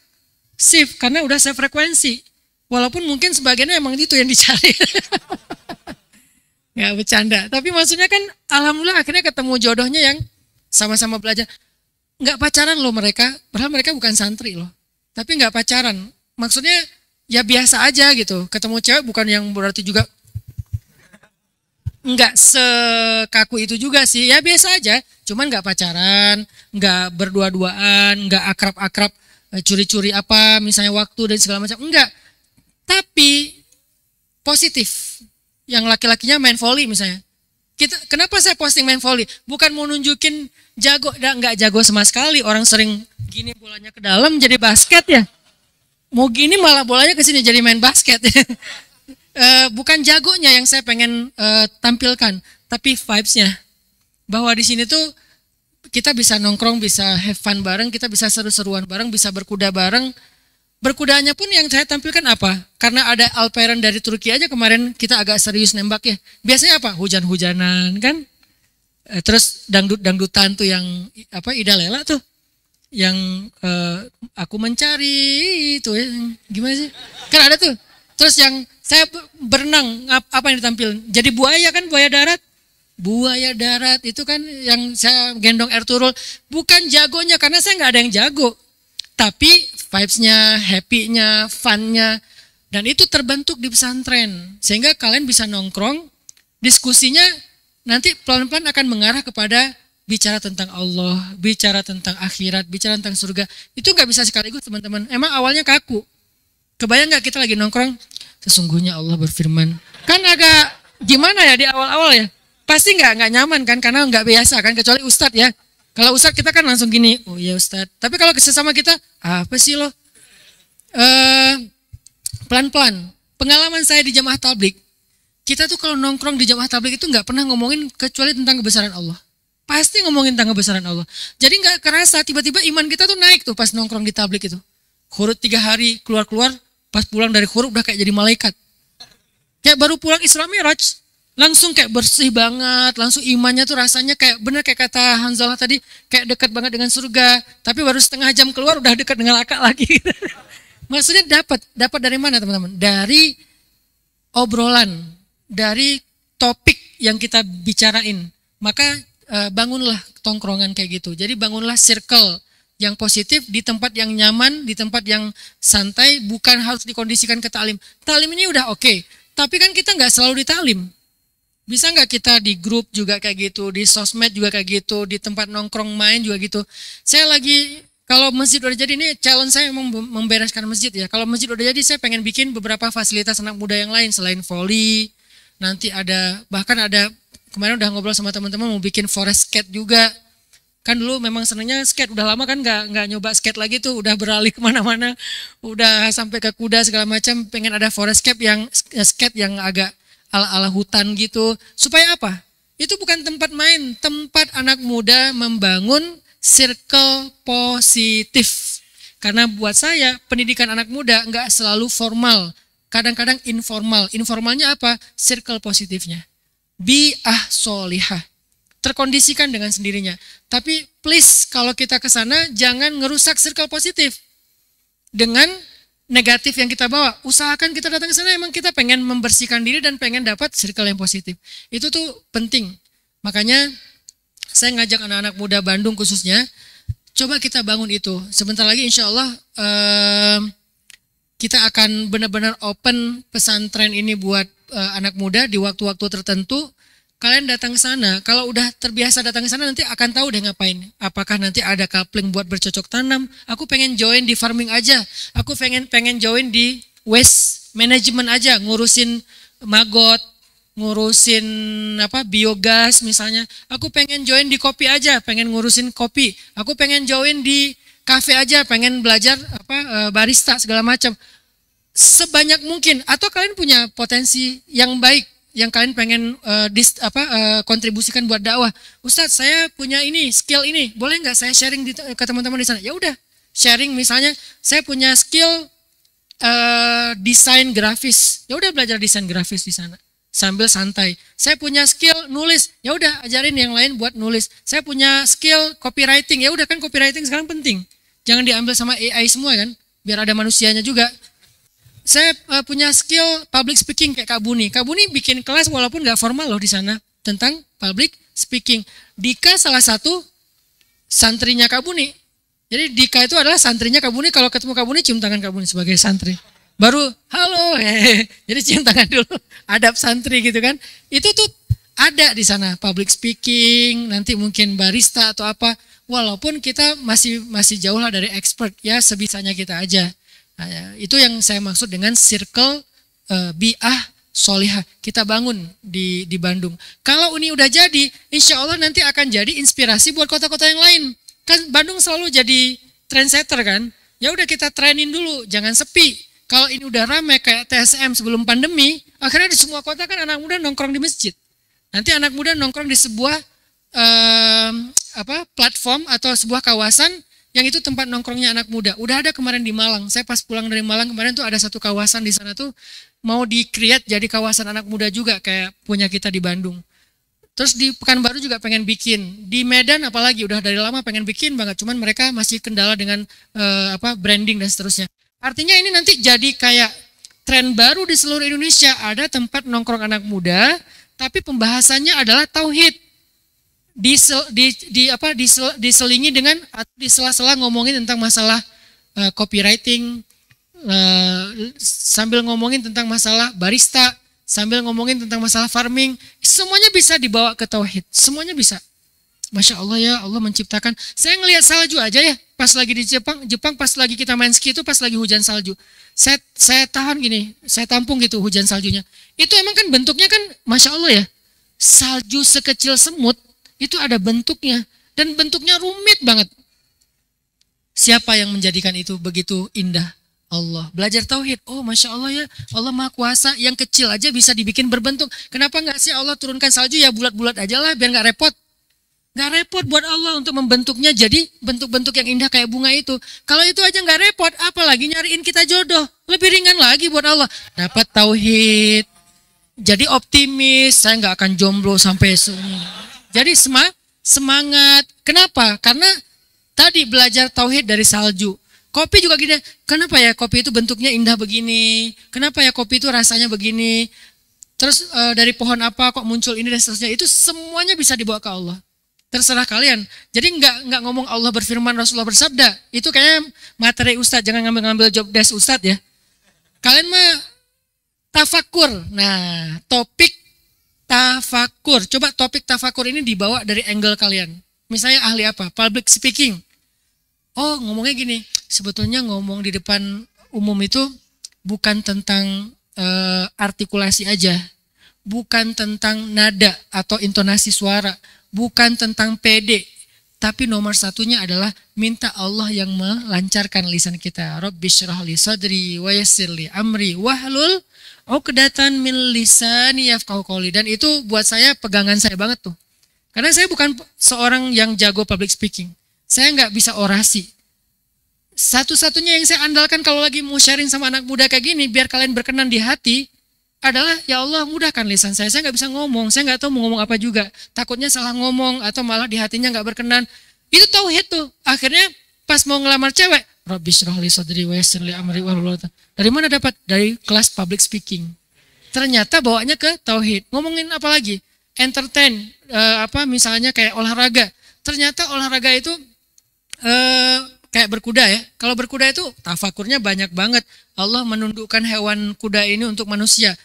SIF. Karena udah sefrekuensi. Walaupun mungkin sebagiannya emang itu yang dicari. Nggak bercanda. Tapi maksudnya kan alhamdulillah akhirnya ketemu jodohnya yang sama-sama belajar. Nggak pacaran loh mereka, padahal mereka bukan santri loh. Tapi nggak pacaran, maksudnya ya biasa aja gitu. Ketemu cewek bukan yang berarti juga nggak sekaku itu juga sih. Ya biasa aja, cuman nggak pacaran, nggak berdua-duaan, nggak akrab-akrab, curi-curi apa, misalnya waktu dan segala macam. Enggak, tapi positif. Yang laki-lakinya main volley misalnya. Kenapa saya posting main volley? Bukan mau nunjukin jago, nggak jago sama sekali. Orang sering gini bolanya ke dalam jadi basket ya. Mau gini malah bolanya ke sini jadi main basket. Bukan jagonya yang saya pengen tampilkan, tapi vibes-nya. Bahwa di sini tuh kita bisa nongkrong, bisa have fun bareng, kita bisa seru-seruan bareng, bisa berkuda bareng. Berkudanya pun yang saya tampilkan apa? Karena ada Alperen dari Turki aja kemarin kita agak serius nembak ya. Biasanya apa? Hujan-hujanan kan? Terus dangdutan tuh yang apa? Ida Lela tuh. Yang aku mencari itu ya. Gimana sih? Kan ada tuh. Terus yang saya berenang, apa yang ditampil? Jadi buaya kan, buaya darat. Buaya darat itu kan yang saya gendong Ertugrul. Bukan jagonya karena saya nggak ada yang jago. Tapi vibes-nya, happy-nya, fun-nya. Dan itu terbentuk di pesantren. Sehingga kalian bisa nongkrong, diskusinya nanti pelan-pelan akan mengarah kepada bicara tentang Allah, bicara tentang akhirat, bicara tentang surga. Itu nggak bisa sekaligus teman-teman. Emang awalnya kaku. Kebayang nggak kita lagi nongkrong, sesungguhnya Allah berfirman. Kan agak gimana ya di awal-awal ya. Pasti nggak nyaman kan, karena nggak biasa kan, kecuali ustadz ya. Kalau ustadz kita kan langsung gini, oh iya ustadz. Tapi kalau sesama kita, apa sih lo? Pelan-pelan. Pengalaman saya di jamaah tablik, kita tuh kalau nongkrong di jamaah tablik itu nggak pernah ngomongin kecuali tentang kebesaran Allah. Pasti ngomongin tentang kebesaran Allah. Jadi nggak kerasa tiba-tiba iman kita tuh naik tuh pas nongkrong di tablik itu. Khurut 3 hari keluar-keluar, pas pulang dari khurut udah kayak jadi malaikat. Kayak baru pulang Isra Mi'raj. Langsung kayak bersih banget, langsung imannya tuh rasanya kayak bener kayak kata Hanzalah tadi, kayak dekat banget dengan surga. Tapi baru setengah jam keluar udah dekat dengan akal lagi. Maksudnya dapat dari mana teman-teman? Dari obrolan, dari topik yang kita bicarain. Maka bangunlah tongkrongan kayak gitu. Jadi bangunlah circle yang positif di tempat yang nyaman, di tempat yang santai, bukan harus dikondisikan ke ta'lim. Ta'lim ini udah oke, tapi kan kita nggak selalu di ta'lim. Bisa nggak kita di grup juga kayak gitu, di sosmed juga kayak gitu, di tempat nongkrong main juga gitu. Saya lagi Kalau masjid udah jadi, ini challenge saya memang membereskan masjid ya. Kalau masjid udah jadi, saya pengen bikin beberapa fasilitas anak muda yang lain selain volley. Nanti ada, bahkan ada, kemarin udah ngobrol sama teman-teman mau bikin forest skate juga. Kan dulu memang senangnya skate, udah lama kan nggak nyoba skate lagi tuh, udah beralih kemana-mana, udah sampai ke kuda segala macam. Pengen ada forest skate yang agak ala-ala hutan gitu. Supaya apa? Itu bukan tempat main, tempat anak muda membangun circle positif. Karena buat saya pendidikan anak muda nggak selalu formal, kadang-kadang informal. Informalnya apa? Circle positifnya. Bi'ah solihah. Terkondisikan dengan sendirinya. Tapi please kalau kita ke sana jangan ngerusak circle positif dengan negatif yang kita bawa. Usahakan kita datang ke sana emang kita pengen membersihkan diri dan pengen dapat circle yang positif. Itu tuh penting. Makanya saya ngajak anak-anak muda Bandung khususnya, coba kita bangun itu. Sebentar lagi insya Allah kita akan benar-benar open pesantren ini buat anak muda di waktu-waktu tertentu. Kalian datang ke sana, kalau udah terbiasa datang ke sana nanti akan tahu deh ngapain. Apakah nanti ada coupling buat bercocok tanam? Aku pengen join di farming aja. Aku pengen join di waste management aja, ngurusin maggot, ngurusin biogas misalnya. Aku pengen join di kopi aja, pengen ngurusin kopi. Aku pengen join di kafe aja, pengen belajar barista segala macam. Sebanyak mungkin. Atau kalian punya potensi yang baik yang kalian pengen kontribusikan buat dakwah. Ustadz, saya punya ini, skill ini, boleh nggak saya sharing ke teman-teman di sana? Ya udah, sharing misalnya, saya punya skill desain grafis. Ya udah belajar desain grafis di sana sambil santai. Saya punya skill nulis. Ya udah ajarin yang lain buat nulis. Saya punya skill copywriting. Ya udah kan copywriting sekarang penting. Jangan diambil sama AI semua kan, biar ada manusianya juga. Saya punya skill public speaking kayak Kak Buni. Kak Buni bikin kelas walaupun nggak formal loh di sana tentang public speaking. Dika salah satu santrinya Kak Buni. Jadi Dika itu adalah santrinya Kak Buni. Kalau ketemu Kak Buni cium tangan Kak Buni sebagai santri. Baru halo, jadi cium tangan dulu. Adab santri gitu kan. Itu tuh ada di sana public speaking. Nanti mungkin barista atau apa. Walaupun kita masih jauh lah dari expert ya, sebisanya kita aja. Nah, itu yang saya maksud dengan circle bi'ah solihah. Kita bangun di Bandung. Kalau ini udah jadi, insya Allah nanti akan jadi inspirasi buat kota-kota yang lain. Kan Bandung selalu jadi trendsetter kan. Ya udah kita trenin dulu, jangan sepi. Kalau ini udah ramai kayak TSM sebelum pandemi, akhirnya di semua kota kan anak muda nongkrong di masjid. Nanti anak muda nongkrong di sebuah platform atau sebuah kawasan yang itu tempat nongkrongnya anak muda. Udah ada kemarin di Malang. Saya pas pulang dari Malang kemarin tuh ada satu kawasan di sana tuh mau di-create jadi kawasan anak muda juga kayak punya kita di Bandung. Terus di Pekanbaru juga pengen bikin. Di Medan apalagi udah dari lama pengen bikin banget. Cuman mereka masih kendala dengan branding dan seterusnya. Artinya ini nanti jadi kayak tren baru di seluruh Indonesia. Ada tempat nongkrong anak muda tapi pembahasannya adalah tauhid. Diselingi dengan di sela-sela ngomongin tentang masalah copywriting, sambil ngomongin tentang masalah barista, sambil ngomongin tentang masalah farming, semuanya bisa dibawa ke tauhid, semuanya bisa. Masya Allah ya, Allah menciptakan. Saya ngelihat salju aja ya, pas lagi di Jepang pas lagi kita main ski itu pas lagi hujan salju. Saya tahan gini, saya tampung gitu hujan saljunya. Itu emang kan bentuknya kan, Masya Allah ya, salju sekecil semut. Itu ada bentuknya dan bentuknya rumit banget. Siapa yang menjadikan itu begitu indah? Allah. Belajar tauhid. Oh Masya Allah ya, Allah Maha Kuasa. Yang kecil aja bisa dibikin berbentuk. Kenapa nggak sih Allah turunkan salju ya bulat-bulat aja lah biar nggak repot. Nggak repot buat Allah untuk membentuknya jadi bentuk-bentuk yang indah kayak bunga itu. Kalau itu aja nggak repot, apalagi nyariin kita jodoh. Lebih ringan lagi buat Allah. Dapat tauhid. Jadi optimis, saya nggak akan jomblo sampai Jadi semangat. Kenapa? Karena tadi belajar tauhid dari salju. Kopi juga gini. Kenapa ya kopi itu bentuknya indah begini? Kenapa ya kopi itu rasanya begini? Terus dari pohon apa kok muncul ini dan seterusnya. Itu semuanya bisa dibawa ke Allah. Terserah kalian. Jadi nggak ngomong Allah berfirman, Rasulullah bersabda. Itu kayaknya materi Ustadz. Jangan ngambil job desk Ustadz ya. Kalian mah tafakur. Nah, topik tafakur. Coba topik tafakur ini dibawa dari angle kalian. Misalnya ahli apa? Public speaking. Oh ngomongnya gini, sebetulnya ngomong di depan umum itu bukan tentang artikulasi aja, bukan tentang nada atau intonasi suara, bukan tentang PD, tapi nomor satunya adalah minta Allah yang melancarkan lisan kita. Rabbi syrah li sadri wa yassir li amri wahlul 'uqdatan min lisani yafqahu qouli. Dan itu buat saya pegangan saya banget tuh. Karena saya bukan seorang yang jago public speaking. Saya nggak bisa orasi. Satu-satunya yang saya andalkan kalau lagi mau sharing sama anak muda kayak gini, biar kalian berkenan di hati, adalah ya Allah mudahkan lisan saya. Saya nggak bisa ngomong, saya nggak tahu mau ngomong apa juga. Takutnya salah ngomong atau malah di hatinya nggak berkenan. Itu tauhid tuh. Akhirnya pas mau ngelamar cewek, Rabbi syrah li sadri wa yassir li amri wahlul 'uqdatam. Dari mana dapat? Dari kelas public speaking. Ternyata bawanya ke tauhid. Ngomongin apa lagi? Entertain, misalnya kayak olahraga. Ternyata olahraga itu kayak berkuda ya. Kalau berkuda itu tafakurnya banyak banget. Allah menundukkan hewan kuda ini untuk manusia.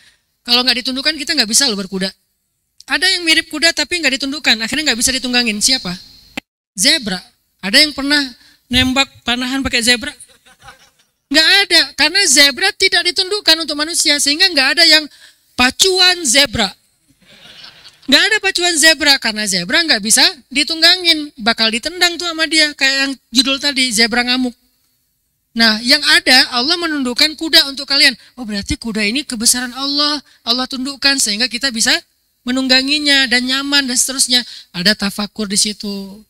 Kalau nggak ditundukkan kita nggak bisa loh berkuda. Ada yang mirip kuda tapi nggak ditundukkan. Akhirnya nggak bisa ditunggangin. Siapa? Zebra. Ada yang pernah nembak panahan pakai zebra? Nggak ada. Karena zebra tidak ditundukkan untuk manusia. Sehingga nggak ada yang pacuan zebra. Nggak ada pacuan zebra karena zebra nggak bisa ditunggangin, bakal ditendang tuh sama dia kayak yang judul tadi, zebra ngamuk. Nah yang ada Allah menundukkan kuda untuk kalian. Oh berarti kuda ini kebesaran Allah, Allah tundukkan sehingga kita bisa menungganginya dan nyaman dan seterusnya. Ada tafakur di situ.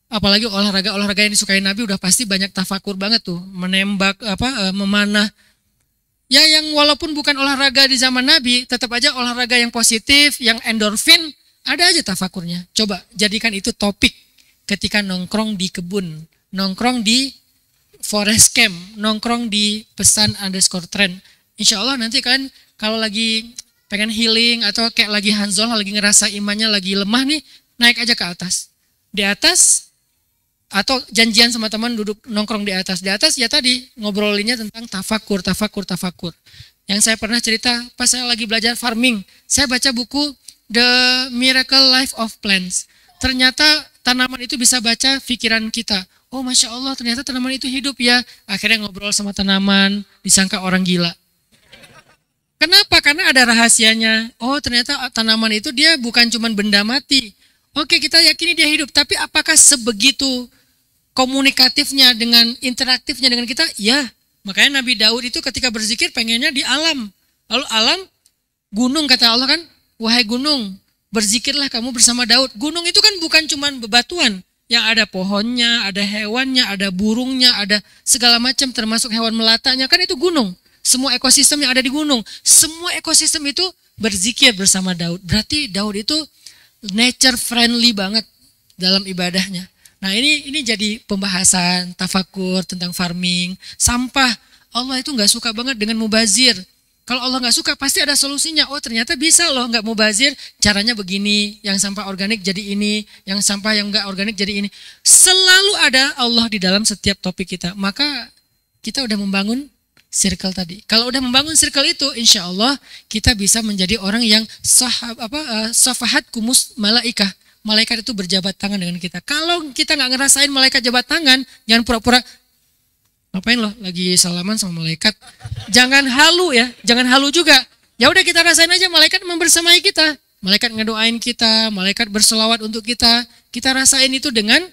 Apalagi olahraga yang disukai Nabi udah pasti banyak tafakur banget tuh, menembak memanah. Ya yang walaupun bukan olahraga di zaman Nabi, tetap aja olahraga yang positif, yang endorfin, ada aja tafakurnya. Coba jadikan itu topik ketika nongkrong di kebun, nongkrong di forest camp, nongkrong di pesan_trend. Insya Allah nanti kalian kalau lagi pengen healing atau kayak lagi Hanzolah, lagi ngerasa imannya lagi lemah nih, naik aja ke atas. Di atas atau janjian sama teman duduk nongkrong di atas. Di atas ya tadi ngobrolinnya tentang tafakur. Yang saya pernah cerita pas saya lagi belajar farming, saya baca buku The Miracle Life of Plants. Ternyata tanaman itu bisa baca pikiran kita. Oh Masya Allah ternyata tanaman itu hidup ya. Akhirnya ngobrol sama tanaman, disangka orang gila. Kenapa? Karena ada rahasianya. Oh ternyata tanaman itu dia bukan cuma benda mati. Oke kita yakini dia hidup, tapi apakah sebegitu komunikatifnya dengan interaktifnya dengan kita? Ya, makanya Nabi Daud itu ketika berzikir pengennya di alam. Lalu alam, gunung kata Allah kan, wahai gunung, berzikirlah kamu bersama Daud. Gunung itu kan bukan cuma bebatuan, yang ada pohonnya, ada hewannya, ada burungnya, ada segala macam termasuk hewan melatanya, kan itu gunung. Semua ekosistem yang ada di gunung, semua ekosistem itu berzikir bersama Daud. Berarti Daud itu nature friendly banget dalam ibadahnya. Nah ini jadi pembahasan tafakur tentang farming, sampah. Allah itu nggak suka banget dengan mubazir. Kalau Allah nggak suka pasti ada solusinya. Oh ternyata bisa loh nggak mubazir, caranya begini. Yang sampah organik jadi ini, yang sampah yang nggak organik jadi ini. Selalu ada Allah di dalam setiap topik kita. Maka kita udah membangun circle tadi. Kalau udah membangun circle itu, insya Allah kita bisa menjadi orang yang safahat kumus malaikah. Malaikat itu berjabat tangan dengan kita. Kalau kita nggak ngerasain malaikat jabat tangan, jangan pura-pura ngapain loh lagi salaman sama malaikat. Jangan halu ya, jangan halu juga. Ya udah kita rasain aja malaikat membersamai kita. Malaikat ngedoain kita, malaikat berselawat untuk kita. Kita rasain itu dengan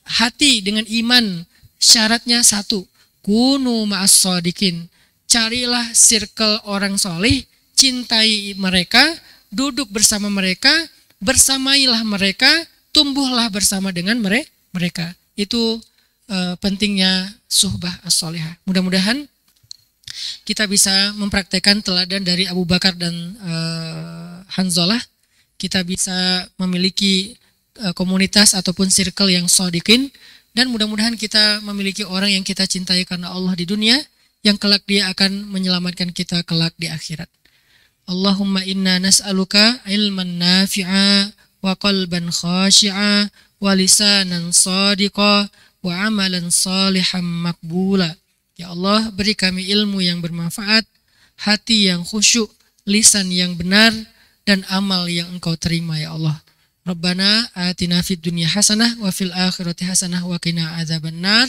hati, dengan iman. Syaratnya satu, kunu ma'as shodiqin. Carilah circle orang solih, cintai mereka, duduk bersama mereka, bersamailah mereka, tumbuhlah bersama dengan mereka. Itu pentingnya suhbah as-solihah. Mudah-mudahan kita bisa mempraktekkan teladan dari Abu Bakar dan Hanzolah. Kita bisa memiliki komunitas ataupun circle yang shodiqin. Dan mudah-mudahan kita memiliki orang yang kita cintai karena Allah di dunia, yang kelak dia akan menyelamatkan kita kelak di akhirat. Allahumma inna nas'aluka ilman nafi'a wa qalban khashi'a wa lisanan sadiqa wa amalan salihan makbula. Ya Allah, beri kami ilmu yang bermanfaat, hati yang khusyuk, lisan yang benar, dan amal yang Engkau terima ya Allah. Rabbana atina fid dunya hasanah wa fil akhirati hasanah wa qina adzabannar.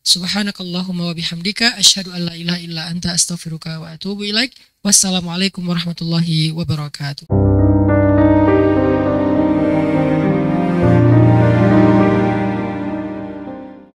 Subhanakallahumma wa bihamdika asyhadu an la ilaha illa anta astaghfiruka wa atubu ilaik. Wassalamualaikum warahmatullahi wabarakatuh.